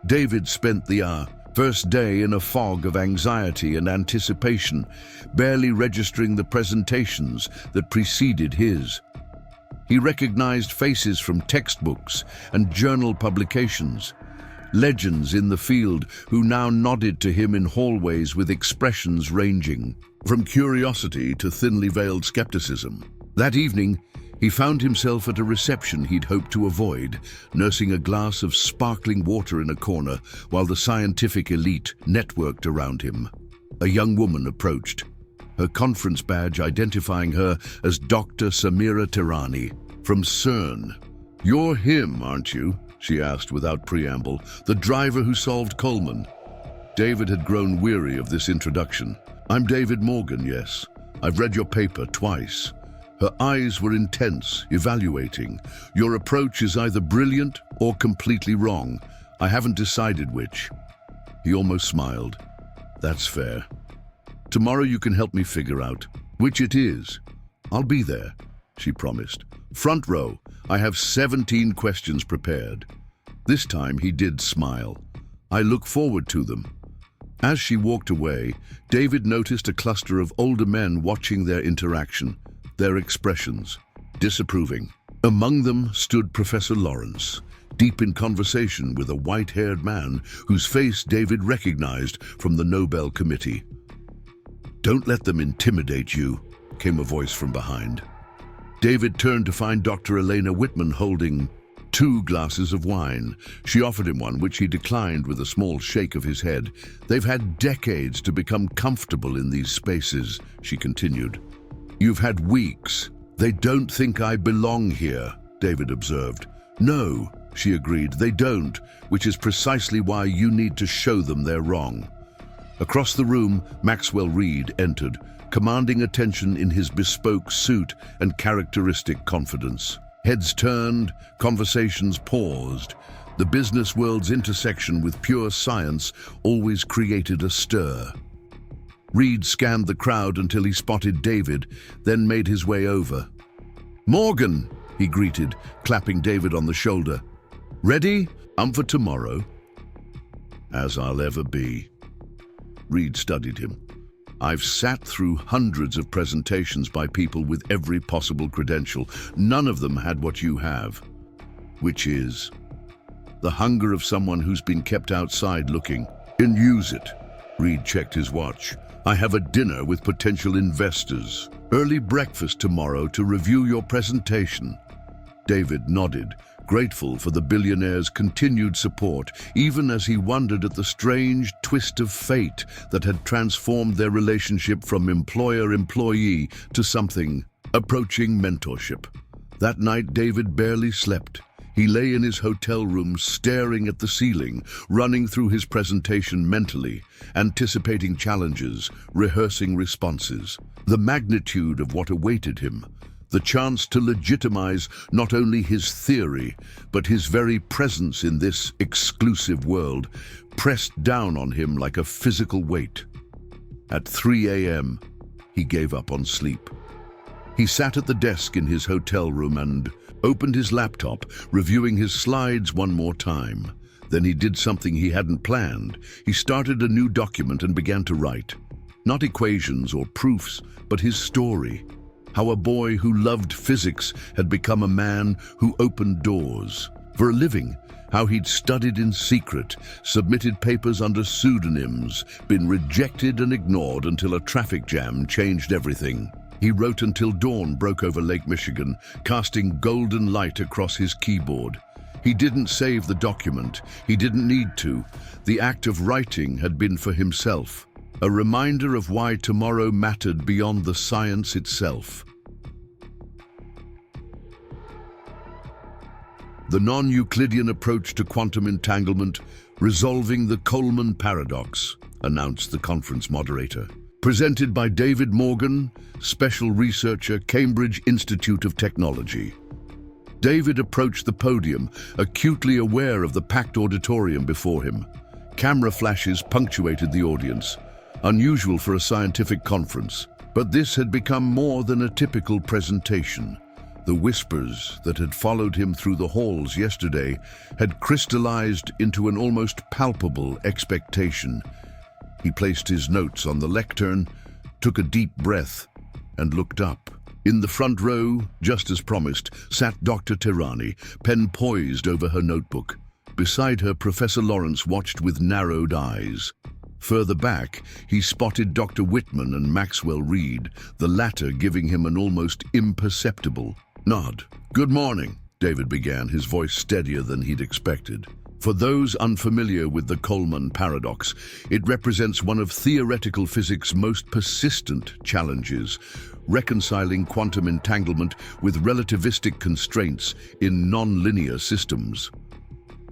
David spent the first day in a fog of anxiety and anticipation, barely registering the presentations that preceded his. He recognized faces from textbooks and journal publications, legends in the field who now nodded to him in hallways with expressions ranging from curiosity to thinly veiled skepticism. That evening, he found himself at a reception he'd hoped to avoid, nursing a glass of sparkling water in a corner while the scientific elite networked around him. A young woman approached, her conference badge identifying her as Dr. Samira Tirani from CERN. "You're him, aren't you?" she asked without preamble, "the driver who solved Coleman." David had grown weary of this introduction. "I'm David Morgan, yes. I've read your paper twice." Her eyes were intense, evaluating. "Your approach is either brilliant or completely wrong. I haven't decided which." He almost smiled. "That's fair. Tomorrow you can help me figure out which it is." "I'll be there," she promised. "Front row. I have 17 questions prepared." This time he did smile. "I look forward to them." As she walked away, David noticed a cluster of older men watching their interaction, their expressions disapproving. Among them stood Professor Lawrence, deep in conversation with a white-haired man whose face David recognized from the Nobel Committee. "Don't let them intimidate you," came a voice from behind. David turned to find Dr. Elena Whitman holding 2 glasses of wine. She offered him one, which he declined with a small shake of his head. "They've had decades to become comfortable in these spaces," she continued. "You've had weeks. They don't think I belong here," David observed. "No," she agreed, "they don't, which is precisely why you need to show them they're wrong." Across the room, Maxwell Reed entered, commanding attention in his bespoke suit and characteristic confidence. Heads turned, conversations paused. The business world's intersection with pure science always created a stir. Reed scanned the crowd until he spotted David, then made his way over. "Morgan," he greeted, clapping David on the shoulder. "Ready? I'm for tomorrow." "As I'll ever be." Reed studied him. "I've sat through hundreds of presentations by people with every possible credential. None of them had what you have, which is the hunger of someone who's been kept outside looking. And use it." Reed checked his watch. "I have a dinner with potential investors. Early breakfast tomorrow to review your presentation." David nodded, grateful for the billionaire's continued support, even as he wondered at the strange twist of fate that had transformed their relationship from employer-employee to something approaching mentorship. That night, David barely slept. He lay in his hotel room staring at the ceiling, running through his presentation mentally, anticipating challenges, rehearsing responses. The magnitude of what awaited him, the chance to legitimize not only his theory, but his very presence in this exclusive world, pressed down on him like a physical weight. At 3 a.m., he gave up on sleep. He sat at the desk in his hotel room and opened his laptop, reviewing his slides one more time. Then he did something he hadn't planned. He started a new document and began to write. Not equations or proofs, but his story. How a boy who loved physics had become a man who opened doors. For a living, how he'd studied in secret, submitted papers under pseudonyms, been rejected and ignored until a traffic jam changed everything. He wrote until dawn broke over Lake Michigan, casting golden light across his keyboard. He didn't save the document. He didn't need to. The act of writing had been for himself, a reminder of why tomorrow mattered beyond the science itself. The non-Euclidean approach to quantum entanglement, resolving the Coleman paradox, announced the conference moderator. Presented by David Morgan, Special Researcher, Cambridge Institute of Technology. David approached the podium, acutely aware of the packed auditorium before him. Camera flashes punctuated the audience, unusual for a scientific conference. But this had become more than a typical presentation. The whispers that had followed him through the halls yesterday had crystallized into an almost palpable expectation. He placed his notes on the lectern, took a deep breath, and looked up. In the front row, just as promised, sat Dr. Tehrani, pen poised over her notebook. Beside her, Professor Lawrence watched with narrowed eyes. Further back, he spotted Dr. Whitman and Maxwell Reed, the latter giving him an almost imperceptible nod. "Good morning," David began, his voice steadier than he'd expected. For those unfamiliar with the Coleman paradox, it represents one of theoretical physics' most persistent challenges, reconciling quantum entanglement with relativistic constraints in non-linear systems.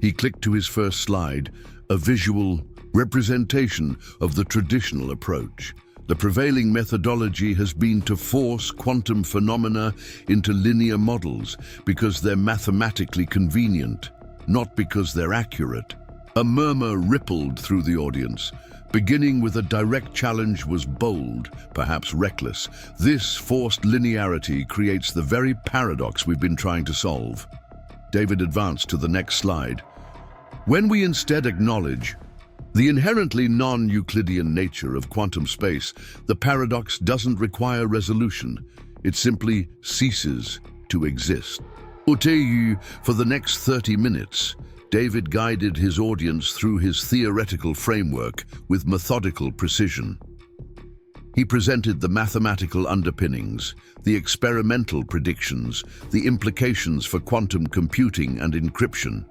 He clicked to his first slide, a visual representation of the traditional approach. The prevailing methodology has been to force quantum phenomena into linear models because they're mathematically convenient, not because they're accurate. A murmur rippled through the audience. Beginning with a direct challenge was bold, perhaps reckless. This forced linearity creates the very paradox we've been trying to solve. David advanced to the next slide. When we instead acknowledge the inherently non-Euclidean nature of quantum space, the paradox doesn't require resolution. It simply ceases to exist. For the next 30 minutes, David guided his audience through his theoretical framework with methodical precision. He presented the mathematical underpinnings, the experimental predictions, the implications for quantum computing and encryption.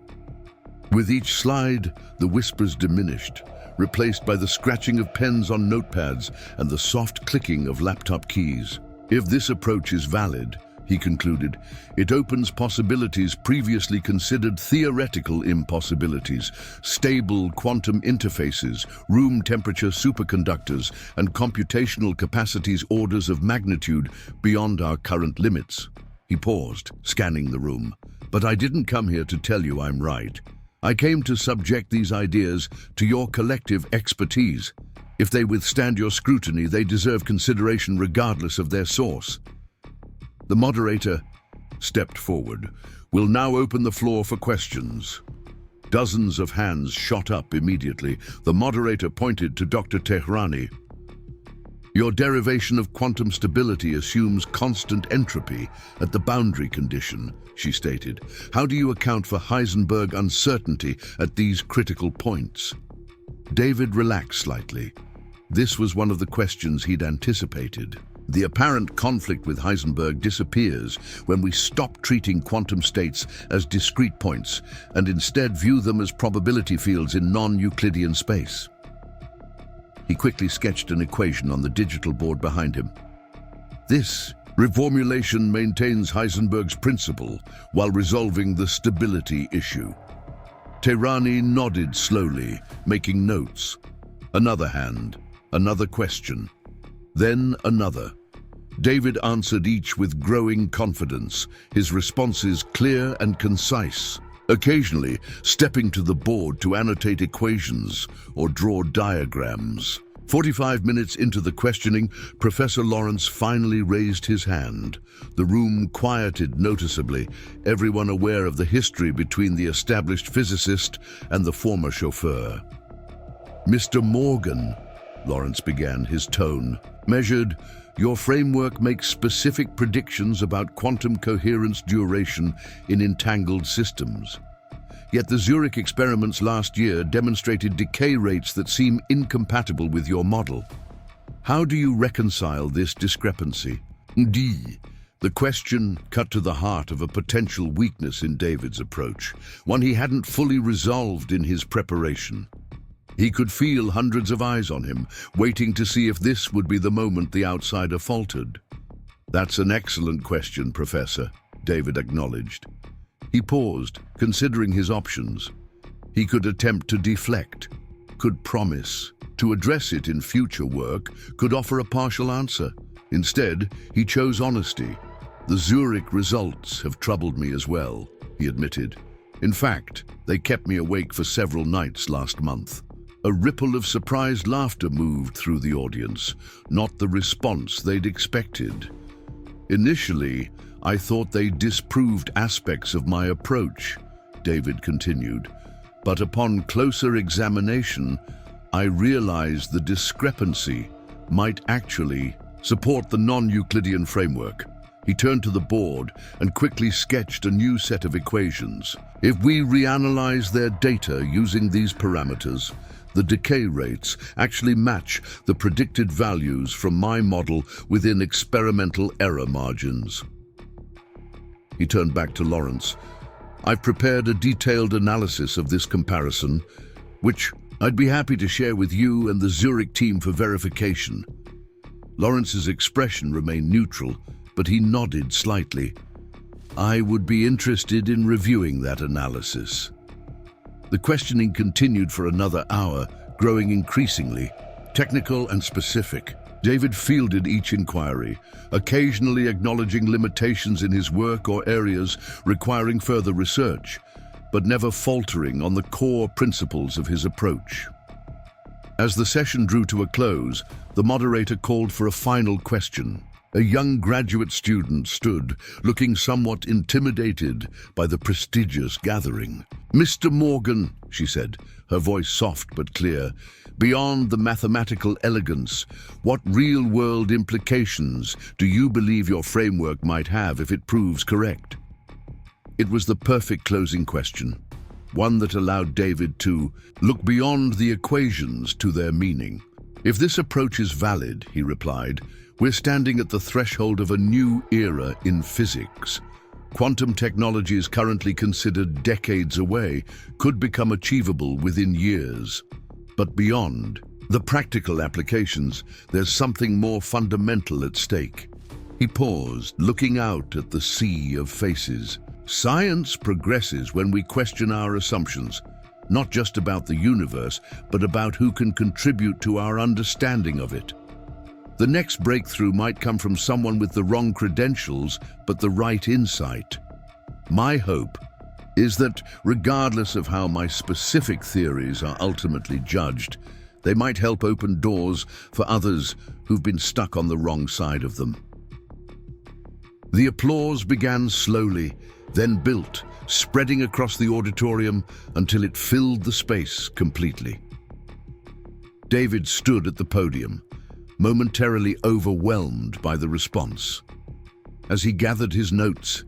With each slide, the whispers diminished, replaced by the scratching of pens on notepads and the soft clicking of laptop keys. If this approach is valid, he concluded, it opens possibilities previously considered theoretical impossibilities, stable quantum interfaces, room temperature superconductors, and computational capacities orders of magnitude beyond our current limits. He paused, scanning the room. But I didn't come here to tell you I'm right. I came to subject these ideas to your collective expertise. If they withstand your scrutiny, they deserve consideration regardless of their source. The moderator stepped forward. We'll now open the floor for questions. Dozens of hands shot up immediately. The moderator pointed to Dr. Tehrani. Your derivation of quantum stability assumes constant entropy at the boundary condition, she stated. How do you account for Heisenberg uncertainty at these critical points? David relaxed slightly. This was one of the questions he'd anticipated. The apparent conflict with Heisenberg disappears when we stop treating quantum states as discrete points and instead view them as probability fields in non-Euclidean space. He quickly sketched an equation on the digital board behind him. This Reformulation maintains Heisenberg's principle while resolving the stability issue. Tehrani nodded slowly, making notes. Another hand, another question, then another. David answered each with growing confidence, his responses clear and concise, occasionally stepping to the board to annotate equations or draw diagrams. 45 minutes into the questioning, Professor Lawrence finally raised his hand. The room quieted noticeably, everyone aware of the history between the established physicist and the former chauffeur. "Mr. Morgan," Lawrence began, his tone measured, "your framework makes specific predictions about quantum coherence duration in entangled systems. Yet the Zurich experiments last year demonstrated decay rates that seem incompatible with your model. How do you reconcile this discrepancy?" The question cut to the heart of a potential weakness in David's approach, one he hadn't fully resolved in his preparation. He could feel hundreds of eyes on him, waiting to see if this would be the moment the outsider faltered. "That's an excellent question, Professor," David acknowledged. He paused, considering his options. He could attempt to deflect, could promise to address it in future work, could offer a partial answer. Instead, he chose honesty. "The Zurich results have troubled me as well," he admitted. "In fact, they kept me awake for several nights last month." A ripple of surprised laughter moved through the audience, not the response they'd expected. "Initially, I thought they disproved aspects of my approach," David continued. "But upon closer examination, I realized the discrepancy might actually support the non-Euclidean framework." He turned to the board and quickly sketched a new set of equations. "If we reanalyze their data using these parameters, the decay rates actually match the predicted values from my model within experimental error margins." He turned back to Lawrence. "I've prepared a detailed analysis of this comparison, which I'd be happy to share with you and the Zurich team for verification." Lawrence's expression remained neutral, but he nodded slightly. "I would be interested in reviewing that analysis." The questioning continued for another hour, growing increasingly technical and specific. David fielded each inquiry, occasionally acknowledging limitations in his work or areas requiring further research, but never faltering on the core principles of his approach. As the session drew to a close, the moderator called for a final question. A young graduate student stood, looking somewhat intimidated by the prestigious gathering. "Mr. Morgan," she said, her voice soft but clear, "beyond the mathematical elegance, what real-world implications do you believe your framework might have if it proves correct?" It was the perfect closing question, one that allowed David to look beyond the equations to their meaning. "If this approach is valid," he replied, "we're standing at the threshold of a new era in physics. Quantum technologies currently considered decades away could become achievable within years. But beyond the practical applications, there's something more fundamental at stake." He paused, looking out at the sea of faces. "Science progresses when we question our assumptions, not just about the universe, but about who can contribute to our understanding of it. The next breakthrough might come from someone with the wrong credentials, but the right insight. My hope is that, regardless of how my specific theories are ultimately judged, they might help open doors for others who've been stuck on the wrong side of them." The applause began slowly, then built, spreading across the auditorium until it filled the space completely. David stood at the podium, momentarily overwhelmed by the response. As he gathered his notes,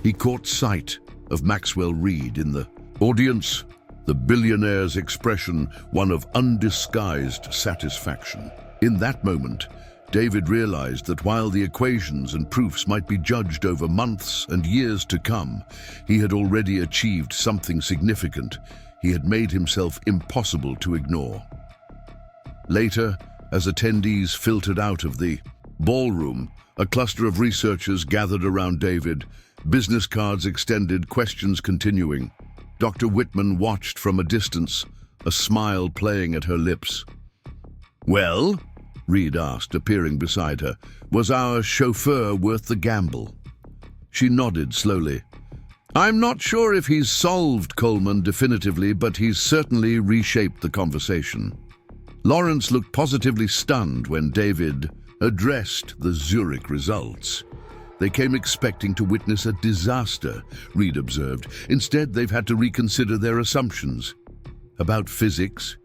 he caught sight of Maxwell Reed in the audience, the billionaire's expression one of undisguised satisfaction. In that moment, David realized that while the equations and proofs might be judged over months and years to come, he had already achieved something significant. He had made himself impossible to ignore. Later, as attendees filtered out of the Ballroom, a cluster of researchers gathered around David, business cards extended, questions continuing. Dr. Whitman watched from a distance, a smile playing at her lips. "Well?" Reed asked, appearing beside her. "Was our chauffeur worth the gamble?" She nodded slowly. "I'm not sure if he's solved Coleman definitively, but he's certainly reshaped the conversation." Lawrence looked positively stunned when David addressed the Zurich results. "They came expecting to witness a disaster," Reed observed. "Instead, they've had to reconsider their assumptions. About physics,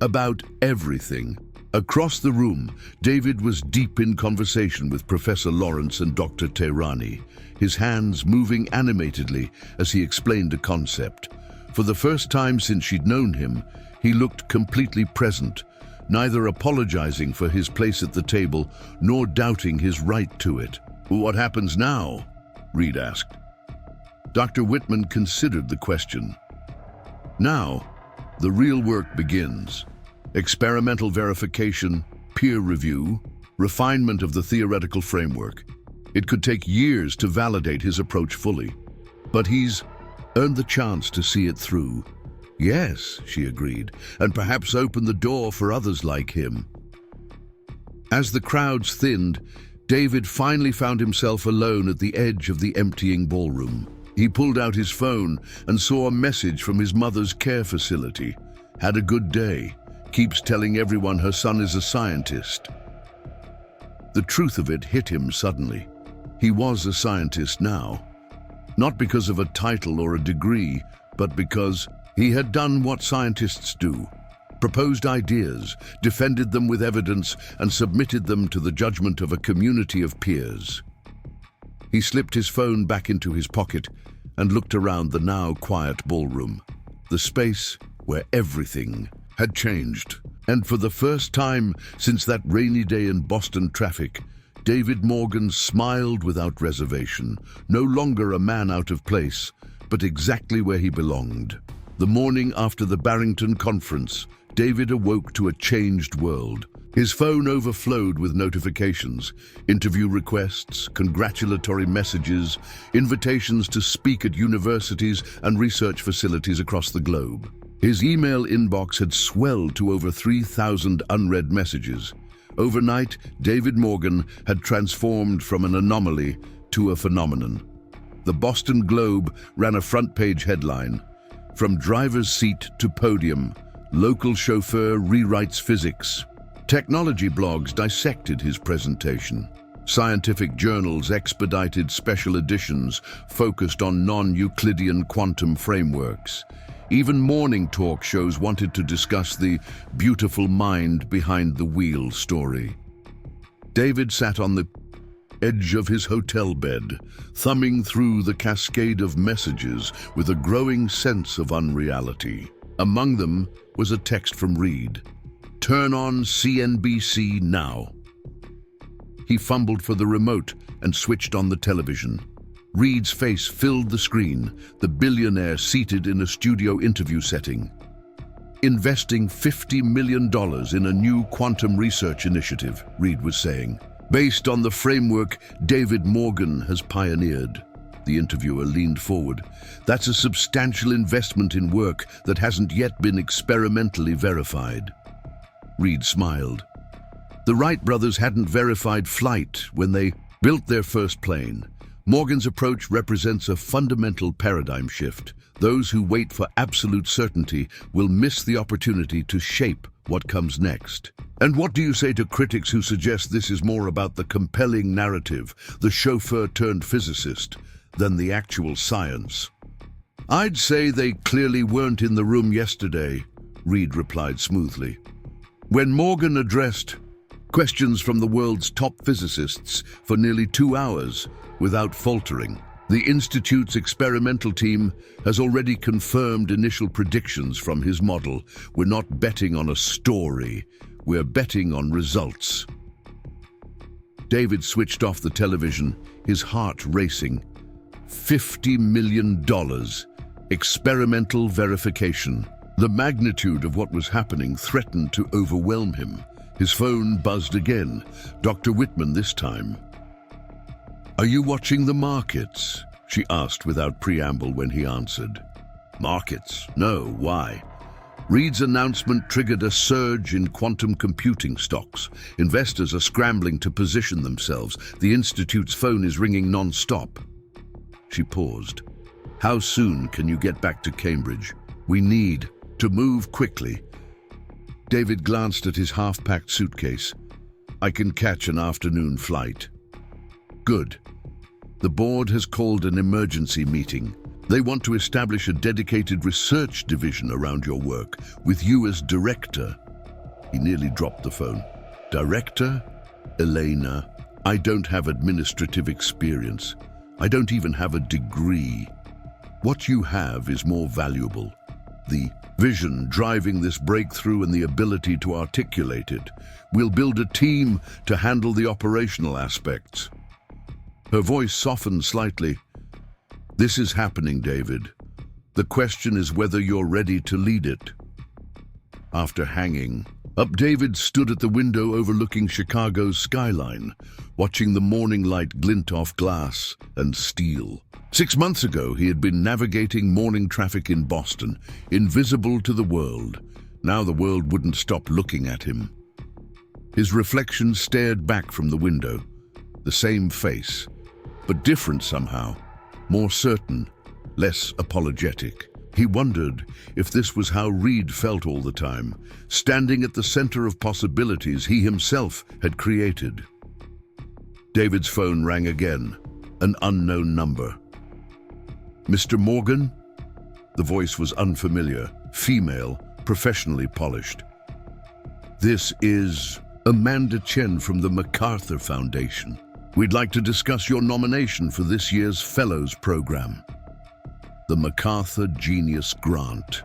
about everything." Across the room, David was deep in conversation with Professor Lawrence and Dr. Tehrani, his hands moving animatedly as he explained a concept. For the first time since she'd known him, he looked completely present, neither apologizing for his place at the table nor doubting his right to it. "What happens now?" Reed asked. Dr. Whitman considered the question. "Now, the real work begins. Experimental verification, peer review, refinement of the theoretical framework. It could take years to validate his approach fully, but he's earned the chance to see it through." "Yes," she agreed, "and perhaps open the door for others like him." As the crowds thinned, David finally found himself alone at the edge of the emptying ballroom. He pulled out his phone and saw a message from his mother's care facility. "Had a good day. Keeps telling everyone her son is a scientist." The truth of it hit him suddenly. He was a scientist now. Not because of a title or a degree, but because he had done what scientists do. Proposed ideas, defended them with evidence, and submitted them to the judgment of a community of peers. He slipped his phone back into his pocket and looked around the now quiet ballroom, the space where everything had changed. And for the first time since that rainy day in Boston traffic, David Morgan smiled without reservation, no longer a man out of place, but exactly where he belonged. The morning after the Barrington conference, David awoke to a changed world. His phone overflowed with notifications, interview requests, congratulatory messages, invitations to speak at universities and research facilities across the globe. His email inbox had swelled to over 3,000 unread messages. Overnight, David Morgan had transformed from an anomaly to a phenomenon. The Boston Globe ran a front-page headline, "From driver's seat to podium, local chauffeur rewrites physics." Technology blogs dissected his presentation. Scientific journals expedited special editions focused on non-Euclidean quantum frameworks. Even morning talk shows wanted to discuss the beautiful mind behind the wheel story. David sat on the edge of his hotel bed, thumbing through the cascade of messages with a growing sense of unreality. Among them was a text from Reed. "Turn on CNBC now." He fumbled for the remote and switched on the television. Reed's face filled the screen, the billionaire seated in a studio interview setting. "Investing $50 million in a new quantum research initiative," Reed was saying, "based on the framework David Morgan has pioneered." The interviewer leaned forward. "That's a substantial investment in work that hasn't yet been experimentally verified." Reed smiled. The Wright brothers hadn't verified flight when they built their first plane. Morgan's approach represents a fundamental paradigm shift. Those who wait for absolute certainty will miss the opportunity to shape what comes next. And what do you say to critics who suggest this is more about the compelling narrative, the chauffeur turned physicist, than the actual science? "I'd say they clearly weren't in the room yesterday," Reed replied smoothly. When Morgan addressed questions from the world's top physicists for nearly 2 hours without faltering, the Institute's experimental team has already confirmed initial predictions from his model. "We're not betting on a story, we're betting on results." David switched off the television, his heart racing. $50 million. Experimental verification. The magnitude of what was happening threatened to overwhelm him. His phone buzzed again. Dr. Whitman this time. "Are you watching the markets?" she asked without preamble when he answered. "Markets? No, why?" Reed's announcement triggered a surge in quantum computing stocks. Investors are scrambling to position themselves. The Institute's phone is ringing non-stop. She paused. "How soon can you get back to Cambridge? We need to move quickly." David glanced at his half-packed suitcase. "I can catch an afternoon flight." "Good. The board has called an emergency meeting. They want to establish a dedicated research division around your work, with you as director." He nearly dropped the phone. "Director? Elena, I don't have administrative experience. I don't even have a degree. What you have is more valuable. The vision driving this breakthrough and the ability to articulate it. We'll build a team to handle the operational aspects." Her voice softened slightly. "This is happening, David. The question is whether you're ready to lead it." After hanging up, David stood at the window overlooking Chicago's skyline, watching the morning light glint off glass and steel. 6 months ago, he had been navigating morning traffic in Boston, invisible to the world. Now the world wouldn't stop looking at him. His reflection stared back from the window. The same face, but different somehow. More certain, less apologetic. He wondered if this was how Reed felt all the time, standing at the center of possibilities he himself had created. David's phone rang again, an unknown number. "Mr. Morgan?" The voice was unfamiliar, female, professionally polished. "This is Amanda Chen from the MacArthur Foundation. We'd like to discuss your nomination for this year's Fellows Program." The MacArthur Genius Grant.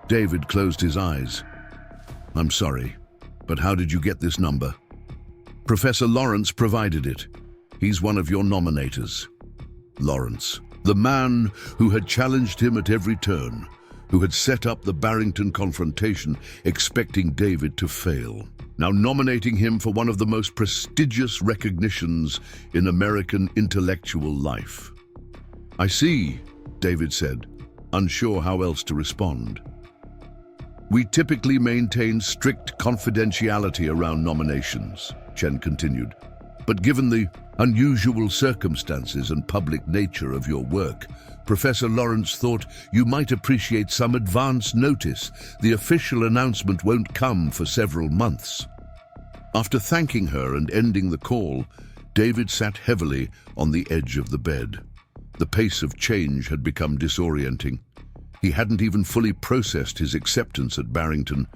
David closed his eyes. "I'm sorry, but how did you get this number?" "Professor Lawrence provided it. He's one of your nominators." Lawrence, the man who had challenged him at every turn, who had set up the Barrington confrontation, expecting David to fail, now nominating him for one of the most prestigious recognitions in American intellectual life. "I see," David said, unsure how else to respond. "We typically maintain strict confidentiality around nominations," Chen continued. "But given the unusual circumstances and public nature of your work, Professor Lawrence thought you might appreciate some advance notice. The official announcement won't come for several months." After thanking her and ending the call, David sat heavily on the edge of the bed. The pace of change had become disorienting. He hadn't even fully processed his acceptance at Barrington,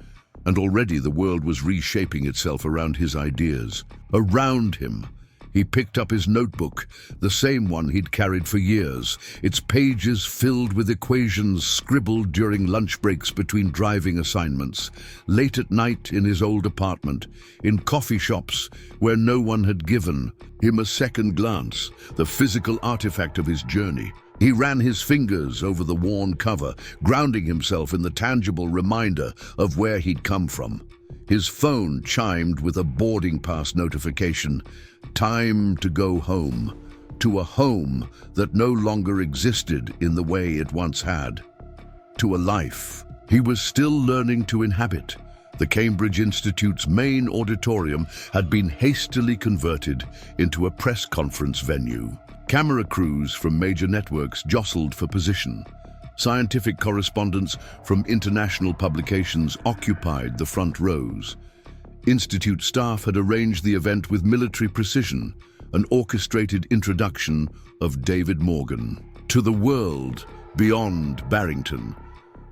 and already the world was reshaping itself around his ideas. Around him, he picked up his notebook, the same one he'd carried for years, its pages filled with equations scribbled during lunch breaks between driving assignments, late at night in his old apartment, in coffee shops where no one had given him a second glance, the physical artifact of his journey. He ran his fingers over the worn cover, grounding himself in the tangible reminder of where he'd come from. His phone chimed with a boarding pass notification. Time to go home, to a home that no longer existed in the way it once had, to a life he was still learning to inhabit. The Cambridge Institute's main auditorium had been hastily converted into a press conference venue. Camera crews from major networks jostled for position. Scientific correspondents from international publications occupied the front rows. Institute staff had arranged the event with military precision, an orchestrated introduction of David Morgan to the world beyond Barrington.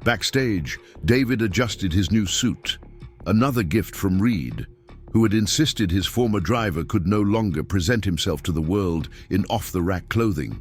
Backstage, David adjusted his new suit, another gift from Reed, who had insisted his former driver could no longer present himself to the world in off-the-rack clothing.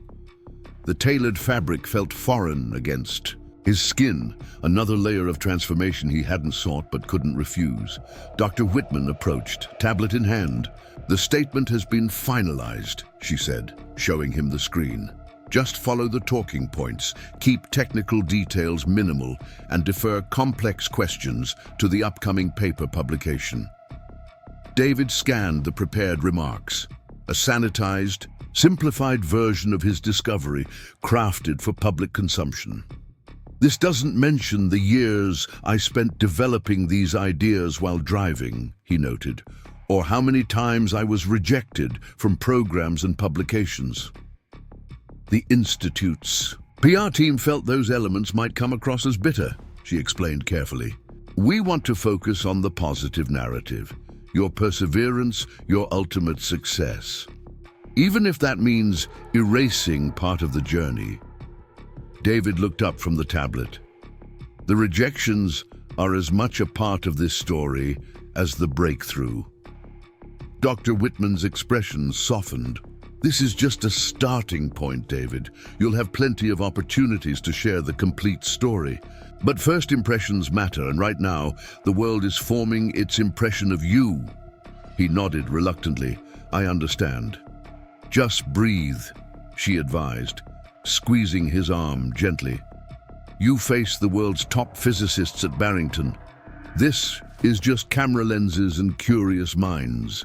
The tailored fabric felt foreign against his skin, another layer of transformation he hadn't sought but couldn't refuse. Dr. Whitman approached, tablet in hand. "The statement has been finalized," she said, showing him the screen. "Just follow the talking points, keep technical details minimal, and defer complex questions to the upcoming paper publication." David scanned the prepared remarks. A sanitized, simplified version of his discovery, crafted for public consumption. This doesn't mention the years I spent developing these ideas while driving, he noted, or how many times I was rejected from programs and publications. The Institute's PR team felt those elements might come across as bitter, she explained carefully. We want to focus on the positive narrative, your perseverance, your ultimate success. Even if that means erasing part of the journey. David looked up from the tablet. The rejections are as much a part of this story as the breakthrough. Dr. Whitman's expression softened. This is just a starting point, David. You'll have plenty of opportunities to share the complete story. But first impressions matter, and right now, the world is forming its impression of you. He nodded reluctantly. I understand. Just breathe, she advised, squeezing his arm gently. You face the world's top physicists at Barrington. This is just camera lenses and curious minds.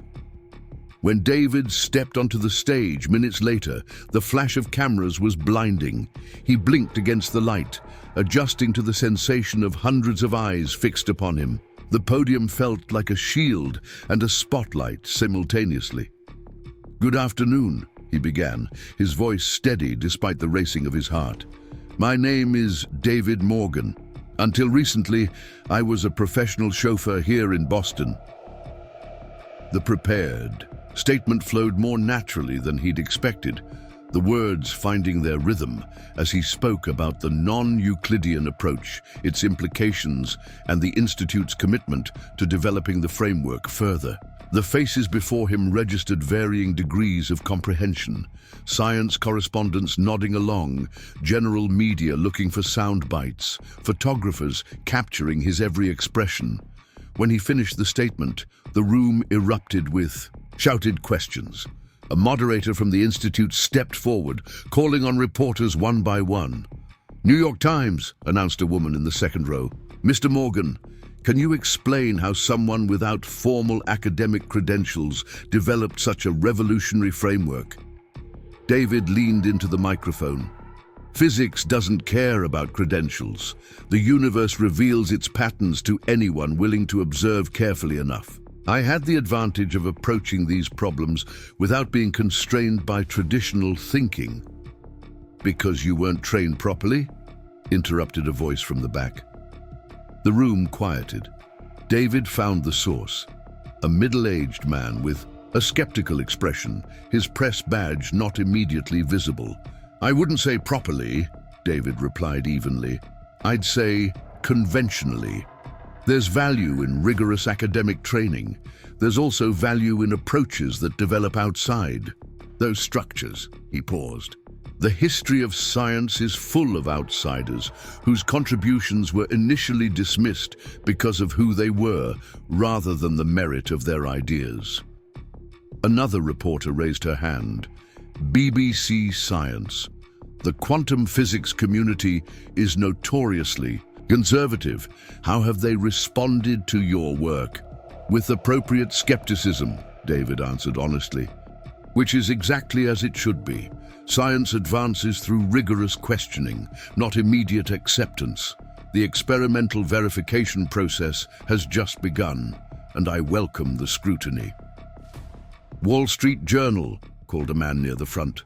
When David stepped onto the stage minutes later, the flash of cameras was blinding. He blinked against the light, adjusting to the sensation of hundreds of eyes fixed upon him. The podium felt like a shield and a spotlight simultaneously. Good afternoon, he began, his voice steady despite the racing of his heart. My name is David Morgan. Until recently, I was a professional chauffeur here in Boston. The prepared statement flowed more naturally than he'd expected, the words finding their rhythm as he spoke about the non-Euclidean approach, its implications, and the Institute's commitment to developing the framework further. The faces before him registered varying degrees of comprehension, science correspondents nodding along, general media looking for sound bites, photographers capturing his every expression. When he finished the statement, the room erupted with shouted questions. A moderator from the Institute stepped forward, calling on reporters one by one. New York Times, announced a woman in the second row. Mr. Morgan, can you explain how someone without formal academic credentials developed such a revolutionary framework? David leaned into the microphone. Physics doesn't care about credentials. The universe reveals its patterns to anyone willing to observe carefully enough. I had the advantage of approaching these problems without being constrained by traditional thinking. Because you weren't trained properly? Interrupted a voice from the back. The room quieted. David found the source. A middle-aged man with a skeptical expression, his press badge not immediately visible. I wouldn't say properly, David replied evenly. I'd say conventionally. There's value in rigorous academic training. There's also value in approaches that develop outside those structures. He paused. The history of science is full of outsiders whose contributions were initially dismissed because of who they were rather than the merit of their ideas. Another reporter raised her hand. BBC Science. The quantum physics community is notoriously conservative. How have they responded to your work? With appropriate skepticism, David answered honestly. Which is exactly as it should be. Science advances through rigorous questioning, not immediate acceptance. The experimental verification process has just begun, and I welcome the scrutiny. Wall Street Journal, called a man near the front.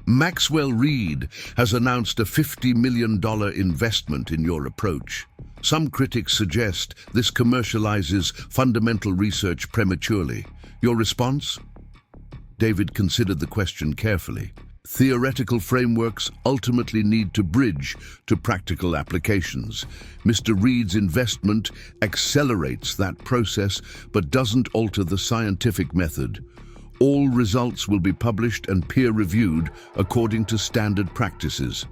Maxwell Reed has announced a $50 million investment in your approach. Some critics suggest this commercializes fundamental research prematurely. Your response? David considered the question carefully. Theoretical frameworks ultimately need to bridge to practical applications. Mr. Reed's investment accelerates that process but doesn't alter the scientific method. All results will be published and peer-reviewed according to standard practices.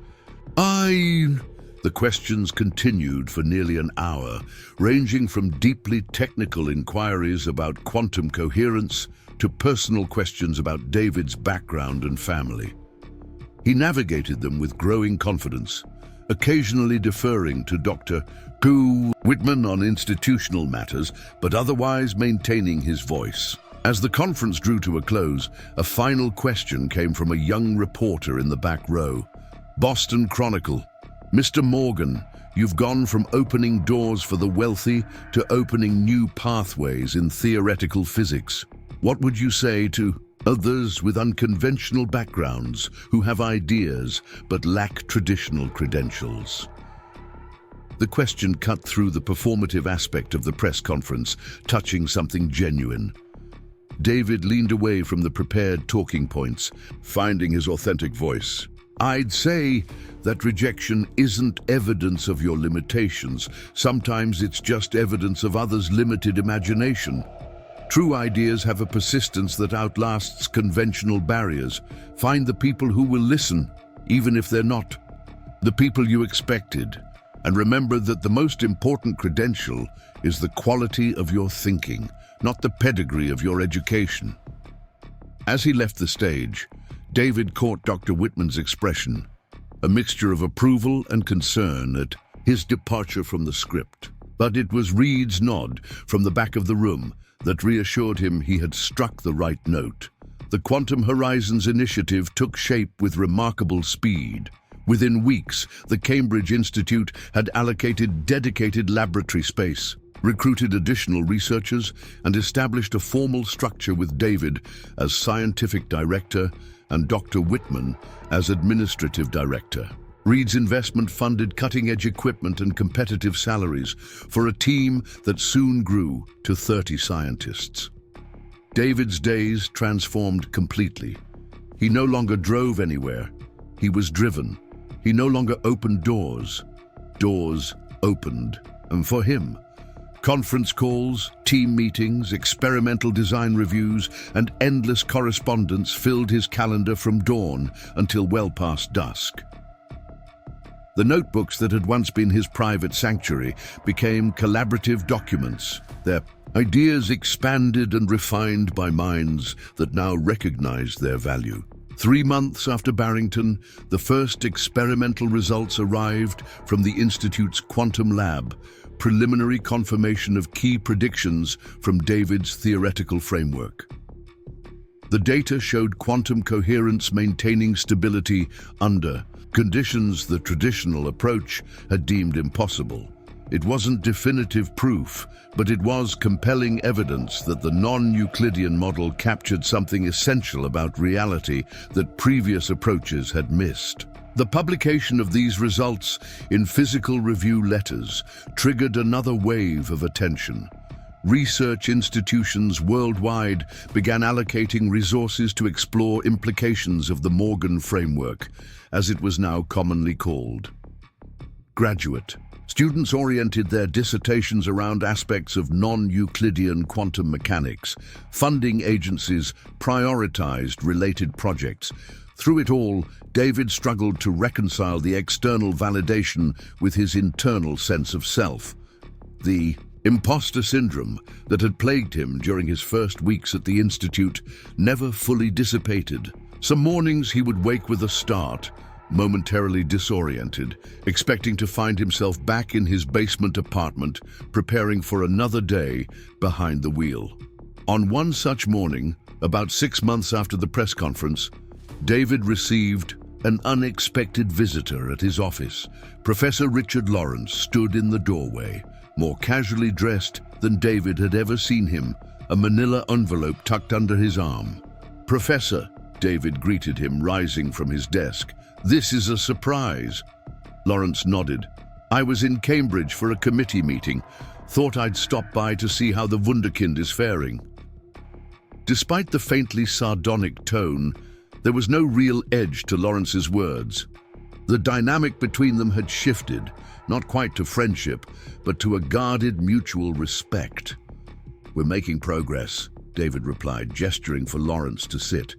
The questions continued for nearly an hour, ranging from deeply technical inquiries about quantum coherence to personal questions about David's background and family. He navigated them with growing confidence, occasionally deferring to Dr. Whitman on institutional matters, but otherwise maintaining his voice. As the conference drew to a close, a final question came from a young reporter in the back row. Boston Chronicle. Mr. Morgan, you've gone from opening doors for the wealthy to opening new pathways in theoretical physics. What would you say to others with unconventional backgrounds who have ideas but lack traditional credentials? The question cut through the performative aspect of the press conference, touching something genuine. David leaned away from the prepared talking points, finding his authentic voice. I'd say that rejection isn't evidence of your limitations. Sometimes it's just evidence of others' limited imagination. True ideas have a persistence that outlasts conventional barriers. Find the people who will listen, even if they're not the people you expected. And remember that the most important credential is the quality of your thinking, not the pedigree of your education. As he left the stage, David caught Dr. Whitman's expression, a mixture of approval and concern at his departure from the script. But it was Reed's nod from the back of the room that reassured him he had struck the right note. The Quantum Horizons initiative took shape with remarkable speed. Within weeks, the Cambridge Institute had allocated dedicated laboratory space, recruited additional researchers, and established a formal structure with David as scientific director and Dr. Whitman as administrative director. Reed's investment funded cutting-edge equipment and competitive salaries for a team that soon grew to 30 scientists. David's days transformed completely. He no longer drove anywhere. He was driven. He no longer opened doors. Doors opened. And for him, conference calls, team meetings, experimental design reviews, and endless correspondence filled his calendar from dawn until well past dusk. The notebooks that had once been his private sanctuary became collaborative documents, their ideas expanded and refined by minds that now recognized their value. 3 months after Barrington, the first experimental results arrived from the Institute's quantum lab, preliminary confirmation of key predictions from David's theoretical framework. The data showed quantum coherence maintaining stability under conditions the traditional approach had deemed impossible. It wasn't definitive proof, but it was compelling evidence that the non-Euclidean model captured something essential about reality that previous approaches had missed. The publication of these results in physical review letters triggered another wave of attention. Research institutions worldwide began allocating resources to explore implications of the Morgan framework, as it was now commonly called. Graduate students oriented their dissertations around aspects of non-Euclidean quantum mechanics. Funding agencies prioritized related projects. Through it all, David struggled to reconcile the external validation with his internal sense of self. The imposter syndrome that had plagued him during his first weeks at the Institute never fully dissipated. Some mornings he would wake with a start, momentarily disoriented, expecting to find himself back in his basement apartment, preparing for another day behind the wheel. On one such morning, about 6 months after the press conference, David received an unexpected visitor at his office. Professor Richard Lawrence stood in the doorway, more casually dressed than David had ever seen him, a manila envelope tucked under his arm. "Professor," David greeted him, rising from his desk. "This is a surprise." Lawrence nodded. "I was in Cambridge for a committee meeting. Thought I'd stop by to see how the wunderkind is faring." Despite the faintly sardonic tone, there was no real edge to Lawrence's words. The dynamic between them had shifted, not quite to friendship, but to a guarded mutual respect. "We're making progress," David replied, gesturing for Lawrence to sit.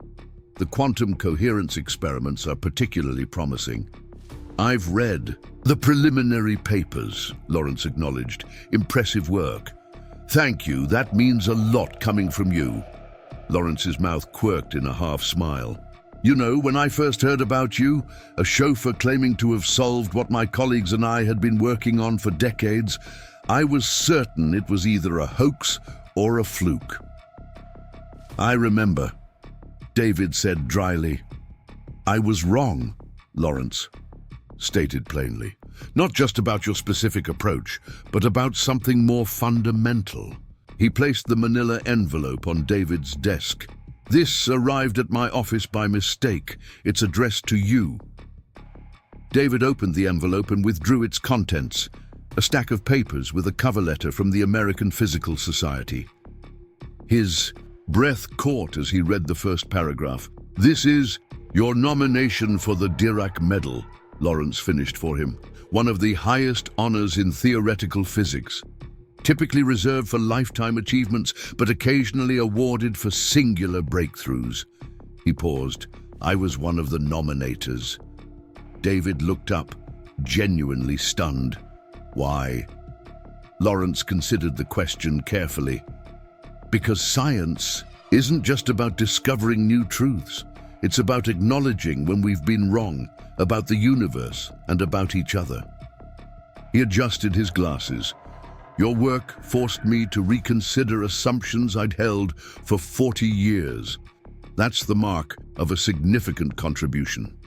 "The quantum coherence experiments are particularly promising." "I've read the preliminary papers," Lawrence acknowledged. "Impressive work." "Thank you, that means a lot coming from you." Lawrence's mouth quirked in a half smile. You know, when I first heard about you, a chauffeur claiming to have solved what my colleagues and I had been working on for decades, I was certain it was either a hoax or a fluke. I remember, David said dryly. I was wrong, Lawrence stated plainly. Not just about your specific approach, but about something more fundamental. He placed the manila envelope on David's desk. This arrived at my office by mistake. It's addressed to you. David opened the envelope and withdrew its contents, a stack of papers with a cover letter from the American Physical Society. His breath caught as he read the first paragraph. This is your nomination for the Dirac Medal, Lawrence finished for him, one of the highest honors in theoretical physics. Typically reserved for lifetime achievements, but occasionally awarded for singular breakthroughs. He paused. I was one of the nominators. David looked up, genuinely stunned. Why? Lawrence considered the question carefully. Because science isn't just about discovering new truths. It's about acknowledging when we've been wrong, about the universe and about each other. He adjusted his glasses. Your work forced me to reconsider assumptions I'd held for 40 years. That's the mark of a significant contribution.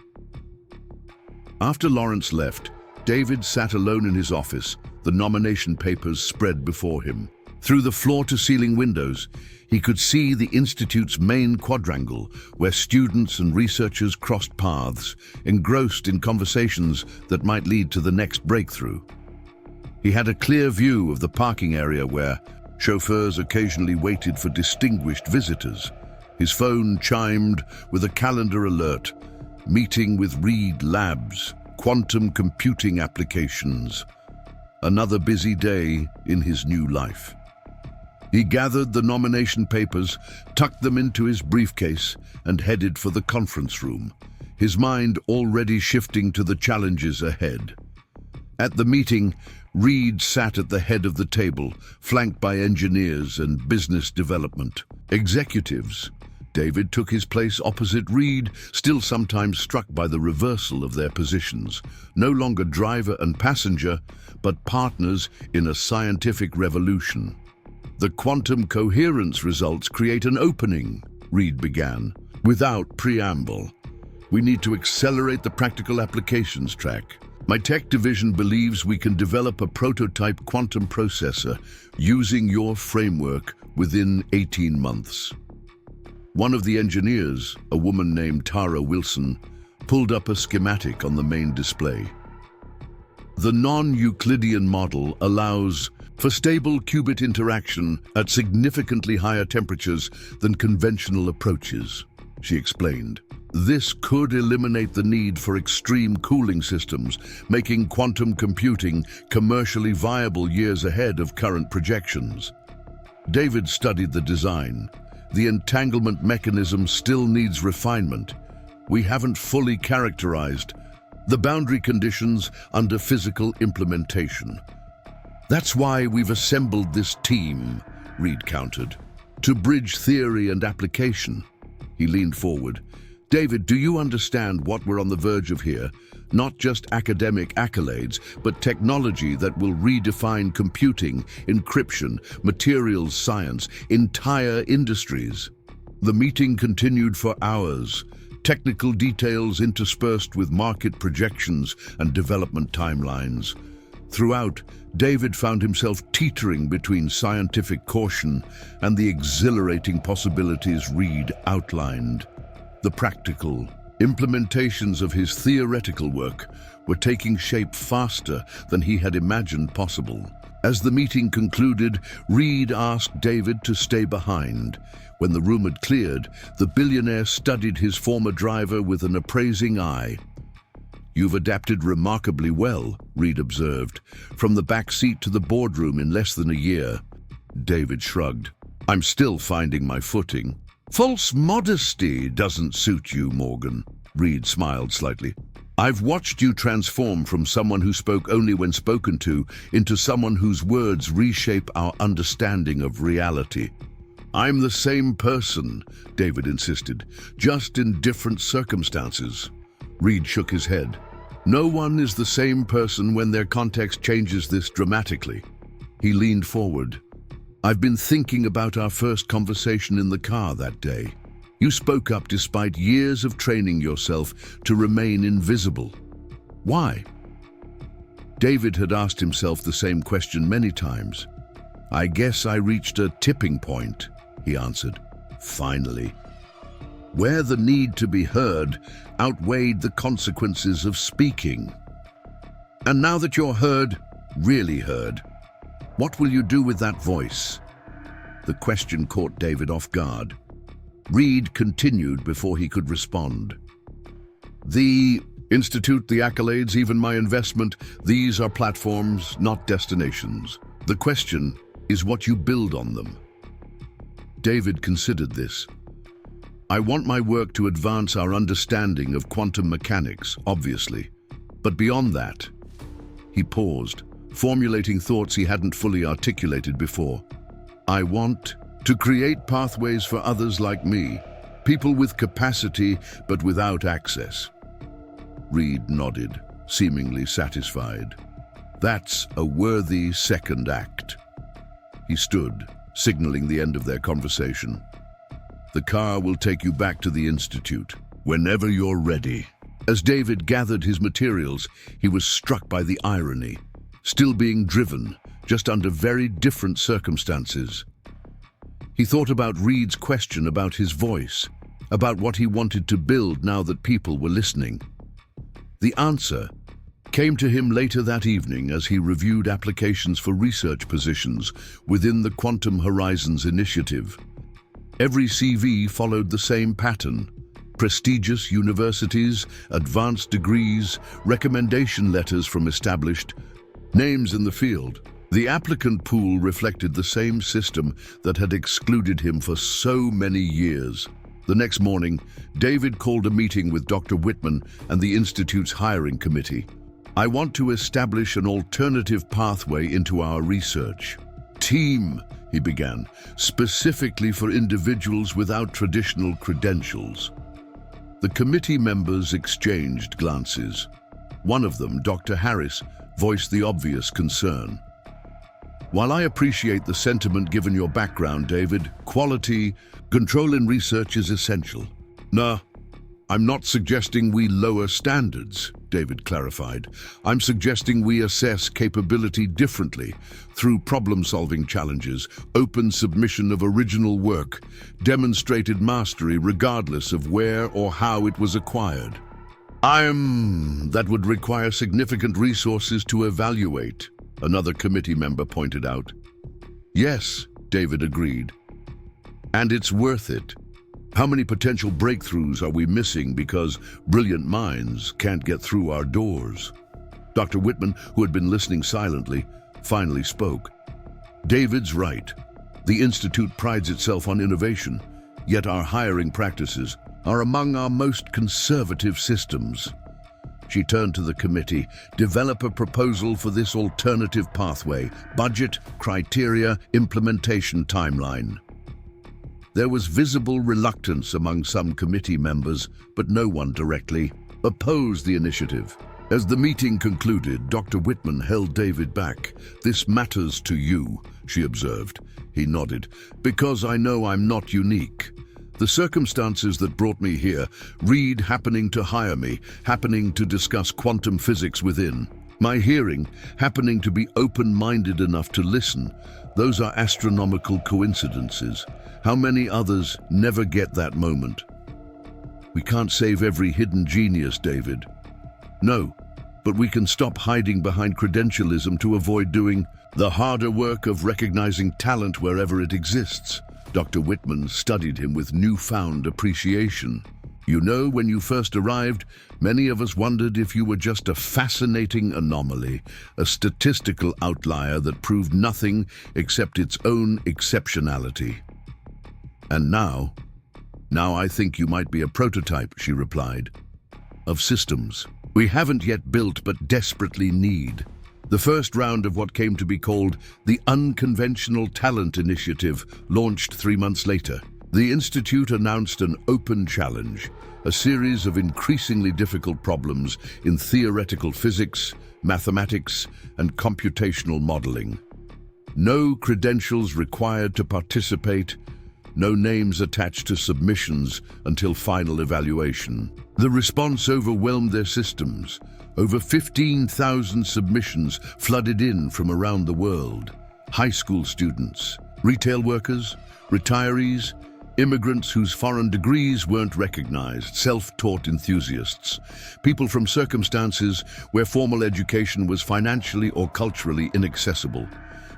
After Lawrence left, David sat alone in his office, the nomination papers spread before him. Through the floor-to-ceiling windows, he could see the Institute's main quadrangle, where students and researchers crossed paths, engrossed in conversations that might lead to the next breakthrough. He had a clear view of the parking area where chauffeurs occasionally waited for distinguished visitors. His phone chimed with a calendar alert, meeting with Reed Labs, quantum computing applications. Another busy day in his new life. He gathered the nomination papers, tucked them into his briefcase, and headed for the conference room, his mind already shifting to the challenges ahead. At the meeting, Reed sat at the head of the table, flanked by engineers and business development executives. David took his place opposite Reed, still sometimes struck by the reversal of their positions. No longer driver and passenger, but partners in a scientific revolution. The quantum coherence results create an opening, Reed began, without preamble. We need to accelerate the practical applications track. My tech division believes we can develop a prototype quantum processor using your framework within 18 months. One of the engineers, a woman named Tara Wilson, pulled up a schematic on the main display. The non-Euclidean model allows for stable qubit interaction at significantly higher temperatures than conventional approaches, she explained. This could eliminate the need for extreme cooling systems, making quantum computing commercially viable years ahead of current projections. David studied the design. The entanglement mechanism still needs refinement. We haven't fully characterized the boundary conditions under physical implementation. That's why we've assembled this team, Reed countered, to bridge theory and application. He leaned forward. David, do you understand what we're on the verge of here? Not just academic accolades, but technology that will redefine computing, encryption, materials science, entire industries. The meeting continued for hours, technical details interspersed with market projections and development timelines. Throughout, David found himself teetering between scientific caution and the exhilarating possibilities Reed outlined. The practical implementations of his theoretical work were taking shape faster than he had imagined possible. As the meeting concluded, Reed asked David to stay behind. When the room had cleared, the billionaire studied his former driver with an appraising eye. You've adapted remarkably well, Reed observed, from the back seat to the boardroom in less than a year. David shrugged. I'm still finding my footing. False modesty doesn't suit you, Morgan. Reed smiled slightly. I've watched you transform from someone who spoke only when spoken to into someone whose words reshape our understanding of reality. I'm the same person, David insisted, just in different circumstances. Reed shook his head. No one is the same person when their context changes this dramatically. He leaned forward. I've been thinking about our first conversation in the car that day. You spoke up despite years of training yourself to remain invisible. Why? David had asked himself the same question many times. I guess I reached a tipping point, he answered, finally, where the need to be heard outweighed the consequences of speaking. And now that you're heard, really heard, what will you do with that voice? The question caught David off guard. Reed continued before he could respond. The Institute, the accolades, even my investment, these are platforms, not destinations. The question is what you build on them. David considered this. I want my work to advance our understanding of quantum mechanics, obviously. But beyond that, he paused, formulating thoughts he hadn't fully articulated before. I want to create pathways for others like me, people with capacity but without access. Reed nodded, seemingly satisfied. That's a worthy second act. He stood, signaling the end of their conversation. The car will take you back to the Institute, whenever you're ready. As David gathered his materials, he was struck by the irony. Still being driven, just under very different circumstances. He thought about Reed's question about his voice, about what he wanted to build now that people were listening. The answer came to him later that evening as he reviewed applications for research positions within the Quantum Horizons initiative. Every CV followed the same pattern. Prestigious universities, advanced degrees, recommendation letters from established names in the field. The applicant pool reflected the same system that had excluded him for so many years. The next morning, David called a meeting with Dr. Whitman and the Institute's hiring committee. I want to establish an alternative pathway into our research. Team, he began, specifically for individuals without traditional credentials. The committee members exchanged glances. One of them, Dr. Harris, voiced the obvious concern. While I appreciate the sentiment given your background, David, quality, control in research is essential. Nah, I'm not suggesting we lower standards, David clarified. I'm suggesting we assess capability differently, through problem-solving challenges, open submission of original work, demonstrated mastery regardless of where or how it was acquired. That would require significant resources to evaluate, another committee member pointed out. Yes, David agreed. And it's worth it. How many potential breakthroughs are we missing because brilliant minds can't get through our doors? Dr. Whitman, who had been listening silently, finally spoke. David's right. The Institute prides itself on innovation, yet our hiring practices are among our most conservative systems. She turned to the committee. Develop a proposal for this alternative pathway. Budget, criteria, implementation timeline. There was visible reluctance among some committee members, but no one directly opposed the initiative. As the meeting concluded, Dr. Whitman held David back. This matters to you, she observed. He nodded. Because I know I'm not unique. The circumstances that brought me here, Reed happening to hire me, happening to discuss quantum physics within, my hearing happening to be open-minded enough to listen, those are astronomical coincidences. How many others never get that moment? We can't save every hidden genius, David. No, but we can stop hiding behind credentialism to avoid doing the harder work of recognizing talent wherever it exists. Dr. Whitman studied him with newfound appreciation. You know, when you first arrived, many of us wondered if you were just a fascinating anomaly, a statistical outlier that proved nothing except its own exceptionality. And now I think you might be a prototype, she replied, of systems we haven't yet built but desperately need. The first round of what came to be called the Unconventional Talent Initiative launched 3 months later. The Institute announced an open challenge, a series of increasingly difficult problems in theoretical physics, mathematics, and computational modeling. No credentials required to participate, no names attached to submissions until final evaluation. The response overwhelmed their systems. Over 15,000 submissions flooded in from around the world. High school students, retail workers, retirees, immigrants whose foreign degrees weren't recognized, self-taught enthusiasts, people from circumstances where formal education was financially or culturally inaccessible.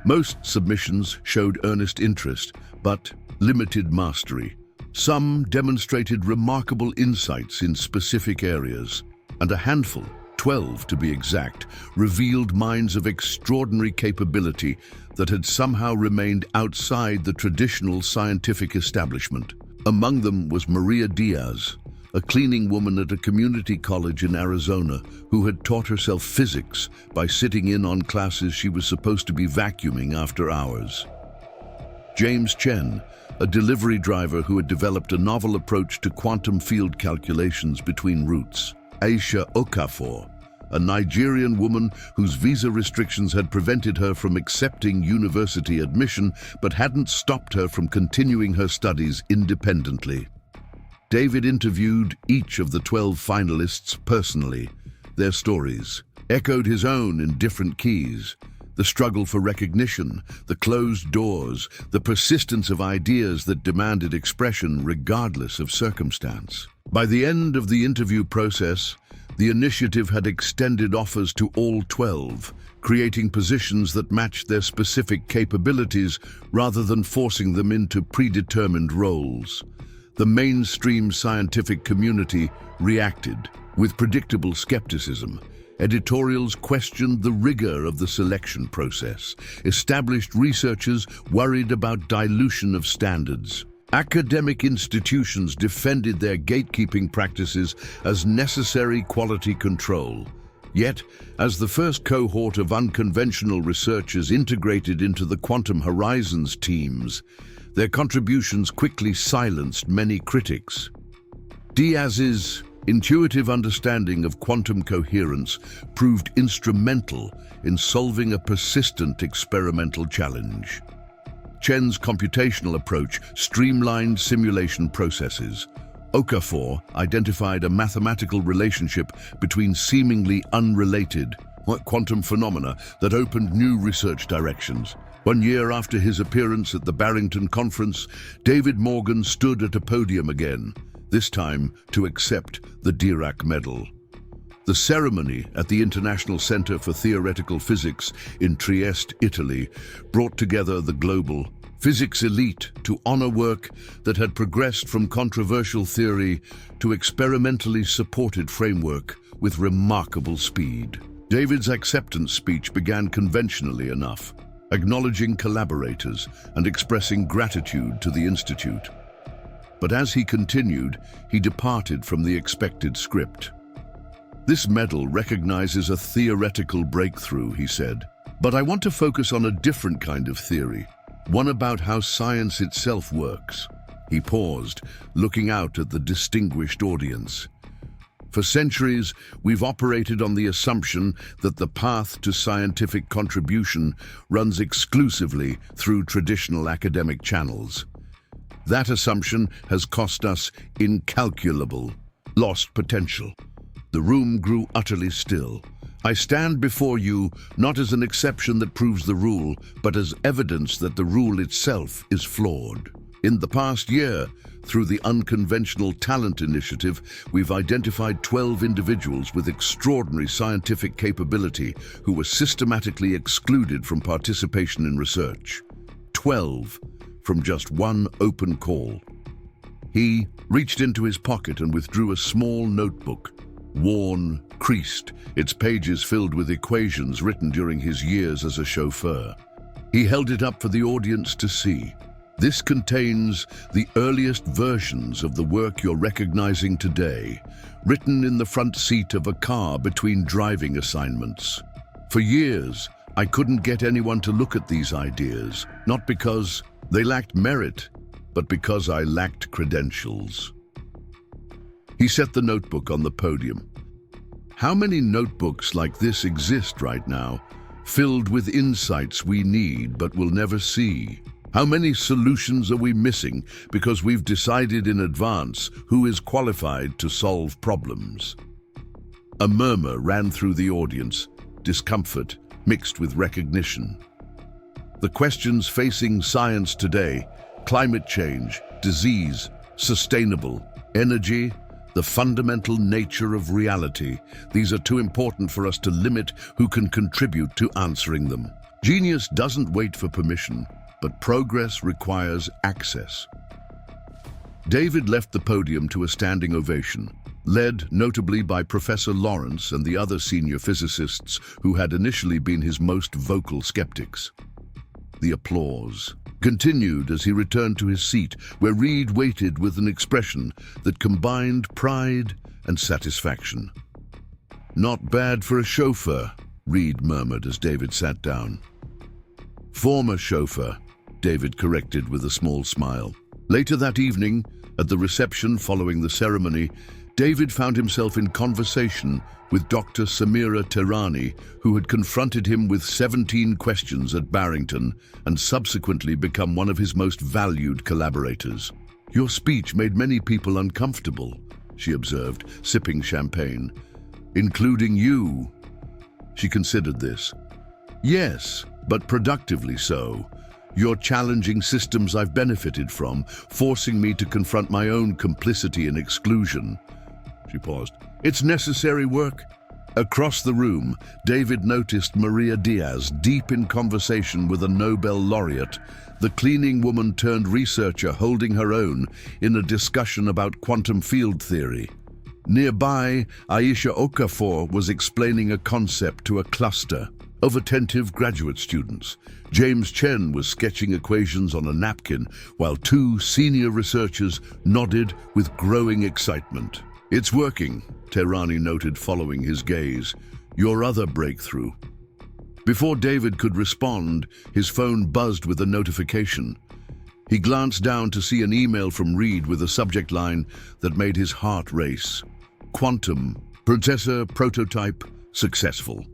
Most submissions showed earnest interest, but limited mastery. Some demonstrated remarkable insights in specific areas, and a handful, 12 to be exact, revealed minds of extraordinary capability that had somehow remained outside the traditional scientific establishment. Among them was Maria Diaz, a cleaning woman at a community college in Arizona who had taught herself physics by sitting in on classes she was supposed to be vacuuming after hours. James Chen, a delivery driver who had developed a novel approach to quantum field calculations between routes. Aisha Okafor, a Nigerian woman whose visa restrictions had prevented her from accepting university admission but hadn't stopped her from continuing her studies independently. David interviewed each of the 12 finalists personally. Their stories echoed his own in different keys. The struggle for recognition, the closed doors, the persistence of ideas that demanded expression regardless of circumstance. By the end of the interview process, the initiative had extended offers to all 12, creating positions that matched their specific capabilities rather than forcing them into predetermined roles. The mainstream scientific community reacted with predictable skepticism. Editorials questioned the rigor of the selection process. Established researchers worried about dilution of standards. Academic institutions defended their gatekeeping practices as necessary quality control. Yet, as the first cohort of unconventional researchers integrated into the Quantum Horizons teams, their contributions quickly silenced many critics. Diaz's intuitive understanding of quantum coherence proved instrumental in solving a persistent experimental challenge. Chen's computational approach streamlined simulation processes. Okafor identified a mathematical relationship between seemingly unrelated quantum phenomena that opened new research directions. 1 year after his appearance at the Barrington Conference, David Morgan stood at a podium again, this time to accept the Dirac Medal. The ceremony at the International Center for Theoretical Physics in Trieste, Italy, brought together the global physics elite to honor work that had progressed from controversial theory to experimentally supported framework with remarkable speed. David's acceptance speech began conventionally enough, acknowledging collaborators and expressing gratitude to the Institute. But as he continued, he departed from the expected script. "This medal recognizes a theoretical breakthrough," he said. "But I want to focus on a different kind of theory, one about how science itself works." He paused, looking out at the distinguished audience. "For centuries, we've operated on the assumption that the path to scientific contribution runs exclusively through traditional academic channels. That assumption has cost us incalculable, lost potential." The room grew utterly still. "I stand before you not as an exception that proves the rule, but as evidence that the rule itself is flawed. In the past year, through the Unconventional Talent Initiative, we've identified 12 individuals with extraordinary scientific capability who were systematically excluded from participation in research. 12 from just one open call." He reached into his pocket and withdrew a small notebook, worn, creased, its pages filled with equations written during his years as a chauffeur. He held it up for the audience to see. "This contains the earliest versions of the work you're recognizing today, written in the front seat of a car between driving assignments. For years, I couldn't get anyone to look at these ideas, not because they lacked merit, but because I lacked credentials. He set the notebook on the podium. How many notebooks like this exist right now, filled with insights we need but will never see? How many solutions are we missing because we've decided in advance who is qualified to solve problems? A murmur ran through the audience, discomfort mixed with recognition. The questions facing science today, climate change, disease, sustainable, energy, the fundamental nature of reality, these are too important for us to limit who can contribute to answering them. Genius doesn't wait for permission, but progress requires access. David left the podium to a standing ovation, led notably by Professor Lawrence and the other senior physicists who had initially been his most vocal skeptics. The applause continued as he returned to his seat, where Reed waited with an expression that combined pride and satisfaction. "Not bad for a chauffeur," Reed murmured as David sat down. "Former chauffeur," David corrected with a small smile. Later that evening, at the reception following the ceremony, David found himself in conversation with Dr. Samira Tehrani, who had confronted him with 17 questions at Barrington and subsequently become one of his most valued collaborators. "Your speech made many people uncomfortable," she observed, sipping champagne. "Including you." She considered this. "Yes, but productively so. You're challenging systems I've benefited from, forcing me to confront my own complicity and exclusion." She paused. "It's necessary work." Across the room, David noticed Maria Diaz deep in conversation with a Nobel laureate, the cleaning woman turned researcher holding her own in a discussion about quantum field theory. Nearby, Aisha Okafor was explaining a concept to a cluster of attentive graduate students. James Chen was sketching equations on a napkin, while two senior researchers nodded with growing excitement. "It's working," Tehrani noted following his gaze. "Your other breakthrough." Before David could respond, his phone buzzed with a notification. He glanced down to see an email from Reed with a subject line that made his heart race. "Quantum, processor prototype successful."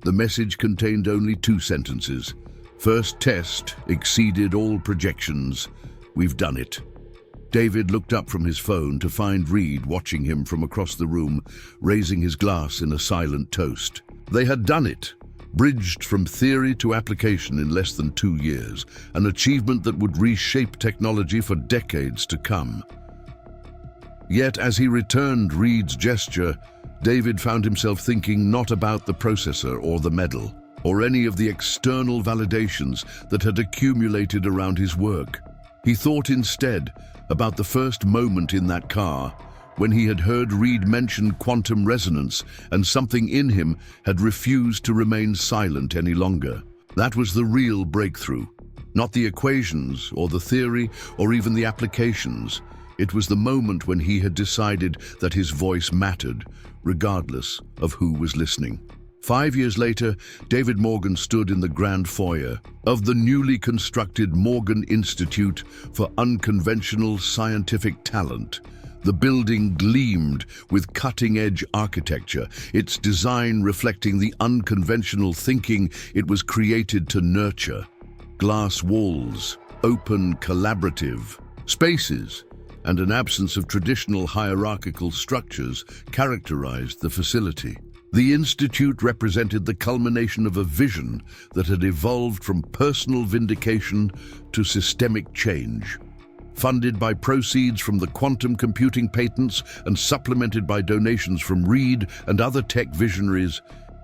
The message contained only 2 sentences. "First test exceeded all projections. We've done it." David looked up from his phone to find Reed watching him from across the room, raising his glass in a silent toast. They had done it, bridged from theory to application in less than 2 years, an achievement that would reshape technology for decades to come. Yet as he returned Reed's gesture, David found himself thinking not about the processor or the medal, or any of the external validations that had accumulated around his work. He thought instead about the first moment in that car, when he had heard Reed mention quantum resonance and something in him had refused to remain silent any longer. That was the real breakthrough, not the equations or the theory or even the applications. It was the moment when he had decided that his voice mattered, regardless of who was listening. 5 years later, David Morgan stood in the grand foyer of the newly constructed Morgan Institute for Unconventional Scientific Talent. The building gleamed with cutting-edge architecture, its design reflecting the unconventional thinking it was created to nurture. Glass walls, open collaborative spaces, and an absence of traditional hierarchical structures characterized the facility. The Institute represented the culmination of a vision that had evolved from personal vindication to systemic change. Funded by proceeds from the quantum computing patents and supplemented by donations from Reed and other tech visionaries,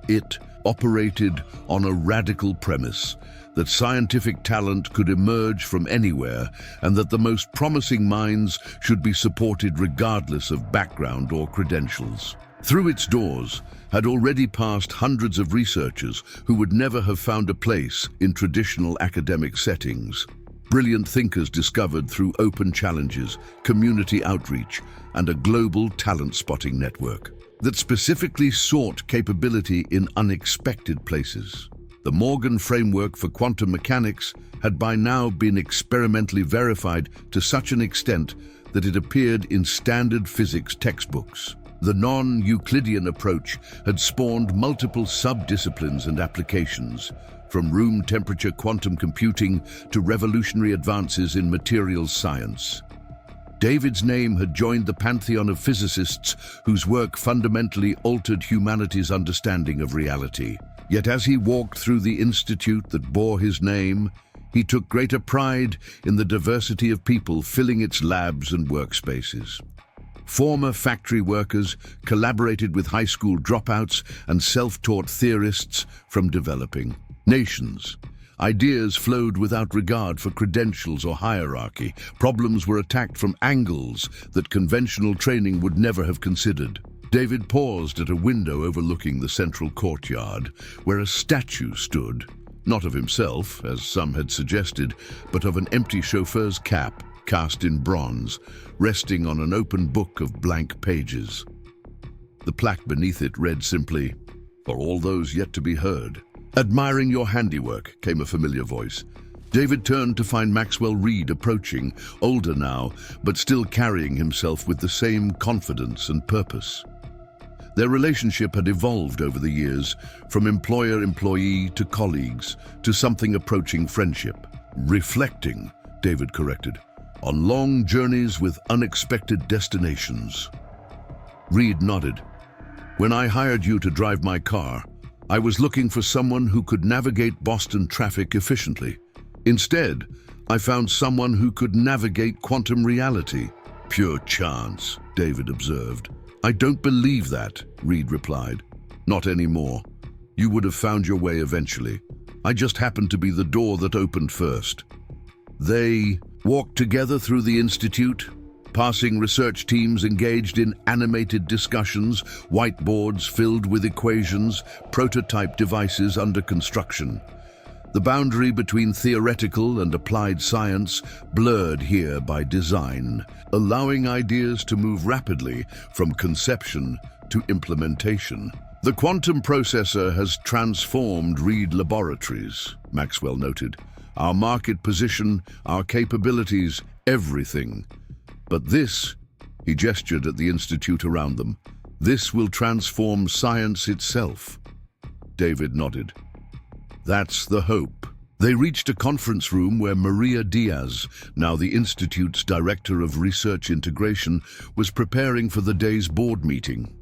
it operated on a radical premise that scientific talent could emerge from anywhere and that the most promising minds should be supported regardless of background or credentials. Through its doors had already passed hundreds of researchers who would never have found a place in traditional academic settings. brilliant thinkers discovered through open challenges, community outreach, and a global talent spotting network that specifically sought capability in unexpected places. The Morgan framework for quantum mechanics had by now been experimentally verified to such an extent that it appeared in standard physics textbooks. The non-Euclidean approach had spawned multiple sub-disciplines and applications, from room temperature quantum computing to revolutionary advances in materials science. David's name had joined the pantheon of physicists whose work fundamentally altered humanity's understanding of reality. Yet as he walked through the institute that bore his name, he took greater pride in the diversity of people filling its labs and workspaces. Former factory workers collaborated with high school dropouts and self-taught theorists from developing nations. Ideas flowed without regard for credentials or hierarchy. Problems were attacked from angles that conventional training would never have considered. David paused at a window overlooking the central courtyard, where a statue stood, not of himself, as some had suggested, but of an empty chauffeur's cap cast in bronze, resting on an open book of blank pages. The plaque beneath it read simply, "For all those yet to be heard." "Admiring your handiwork," came a familiar voice. David turned to find Maxwell Reed approaching, older now, but still carrying himself with the same confidence and purpose. Their relationship had evolved over the years, from employer-employee to colleagues, to something approaching friendship. "Reflecting," David corrected, "on long journeys with unexpected destinations." Reed nodded. "When I hired you to drive my car, I was looking for someone who could navigate Boston traffic efficiently. Instead, I found someone who could navigate quantum reality." "Pure chance," David observed. "I don't believe that," Reed replied. "Not anymore. You would have found your way eventually. I just happened to be the door that opened first." They walked together through the institute, passing research teams engaged in animated discussions, whiteboards filled with equations, prototype devices under construction. The boundary between theoretical and applied science blurred here by design, allowing ideas to move rapidly from conception to implementation. "The quantum processor has transformed Reed Laboratories," Maxwell noted. "Our market position, our capabilities, everything. But this," he gestured at the institute around them, "this will transform science itself." David nodded. "That's the hope." They reached a conference room where Maria Diaz, now the Institute's Director of Research Integration, was preparing for the day's board meeting.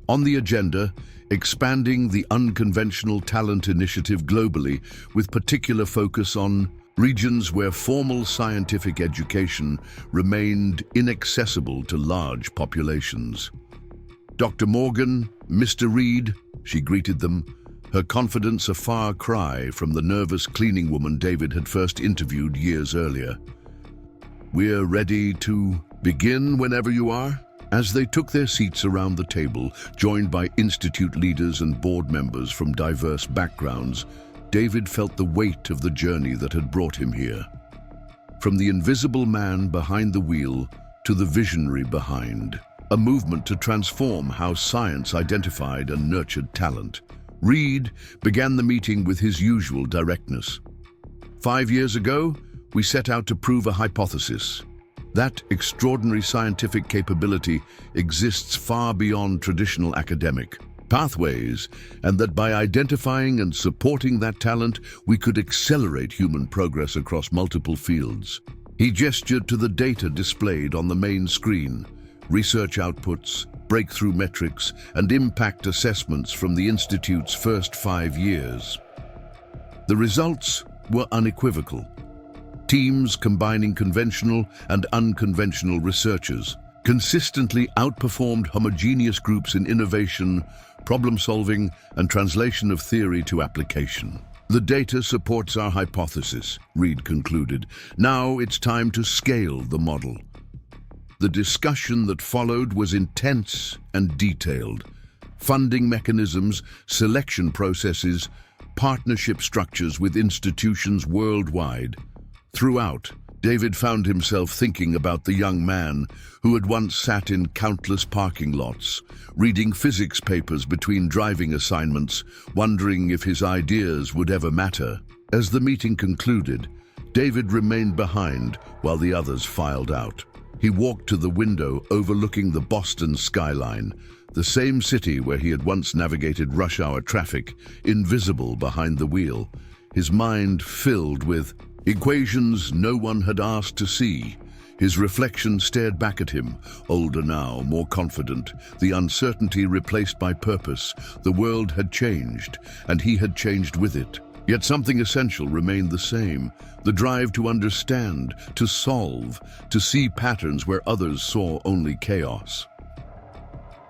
On the agenda, expanding the Unconventional Talent Initiative globally, with particular focus on regions where formal scientific education remained inaccessible to large populations. "Dr. Morgan, Mr. Reed," she greeted them, her confidence a far cry from the nervous cleaning woman David had first interviewed years earlier. "We're ready to begin whenever you are." As they took their seats around the table, joined by institute leaders and board members from diverse backgrounds, David felt the weight of the journey that had brought him here. From the invisible man behind the wheel to the visionary behind, a movement to transform how science identified and nurtured talent. Reed began the meeting with his usual directness. "5 years ago, we set out to prove a hypothesis. That extraordinary scientific capability exists far beyond traditional academic pathways, and that by identifying and supporting that talent, we could accelerate human progress across multiple fields." He gestured to the data displayed on the main screen, research outputs, breakthrough metrics, and impact assessments from the Institute's first 5 years. The results were unequivocal. Teams combining conventional and unconventional researchers consistently outperformed homogeneous groups in innovation, problem-solving, and translation of theory to application. "The data supports our hypothesis," Reed concluded. "Now it's time to scale the model." The discussion that followed was intense and detailed. Funding mechanisms, selection processes, partnership structures with institutions worldwide. Throughout, David found himself thinking about the young man who had once sat in countless parking lots, reading physics papers between driving assignments, wondering if his ideas would ever matter. As the meeting concluded, David remained behind while the others filed out. He walked to the window overlooking the Boston skyline, the same city where he had once navigated rush-hour traffic, invisible behind the wheel, his mind filled with equations no one had asked to see. His reflection stared back at him, older now, more confident, the uncertainty replaced by purpose. The world had changed, and he had changed with it. Yet something essential remained the same, the drive to understand, to solve, to see patterns where others saw only chaos.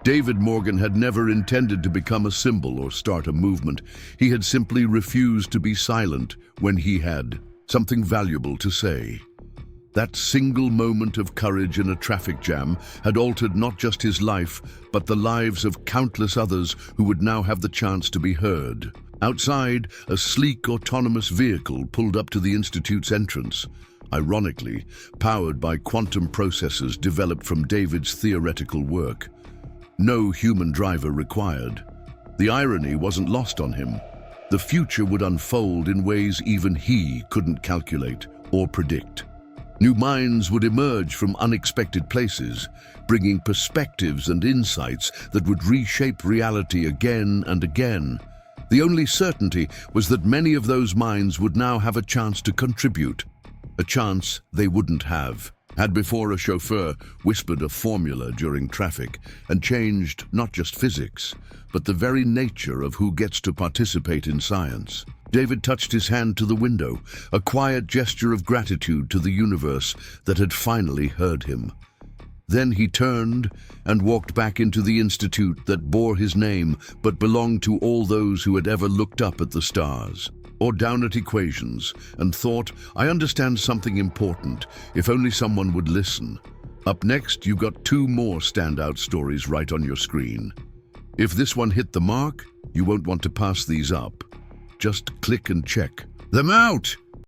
David Morgan had never intended to become a symbol or start a movement. He had simply refused to be silent when he had something valuable to say. That single moment of courage in a traffic jam had altered not just his life, but the lives of countless others who would now have the chance to be heard. Outside, a sleek, autonomous vehicle pulled up to the Institute's entrance, ironically, powered by quantum processors developed from David's theoretical work. No human driver required. The irony wasn't lost on him. The future would unfold in ways even he couldn't calculate or predict. New minds would emerge from unexpected places, bringing perspectives and insights that would reshape reality again and again. The only certainty was that many of those minds would now have a chance to contribute, a chance they wouldn't have had before. A chauffeur whispered a formula during traffic and changed not just physics, but the very nature of who gets to participate in science. David touched his hand to the window, a quiet gesture of gratitude to the universe that had finally heard him. Then he turned and walked back into the institute that bore his name but belonged to all those who had ever looked up at the stars or down at equations and thought, I understand something important, if only someone would listen. Up next, you've got two more standout stories right on your screen. If this one hit the mark, you won't want to pass these up. Just click and check them out.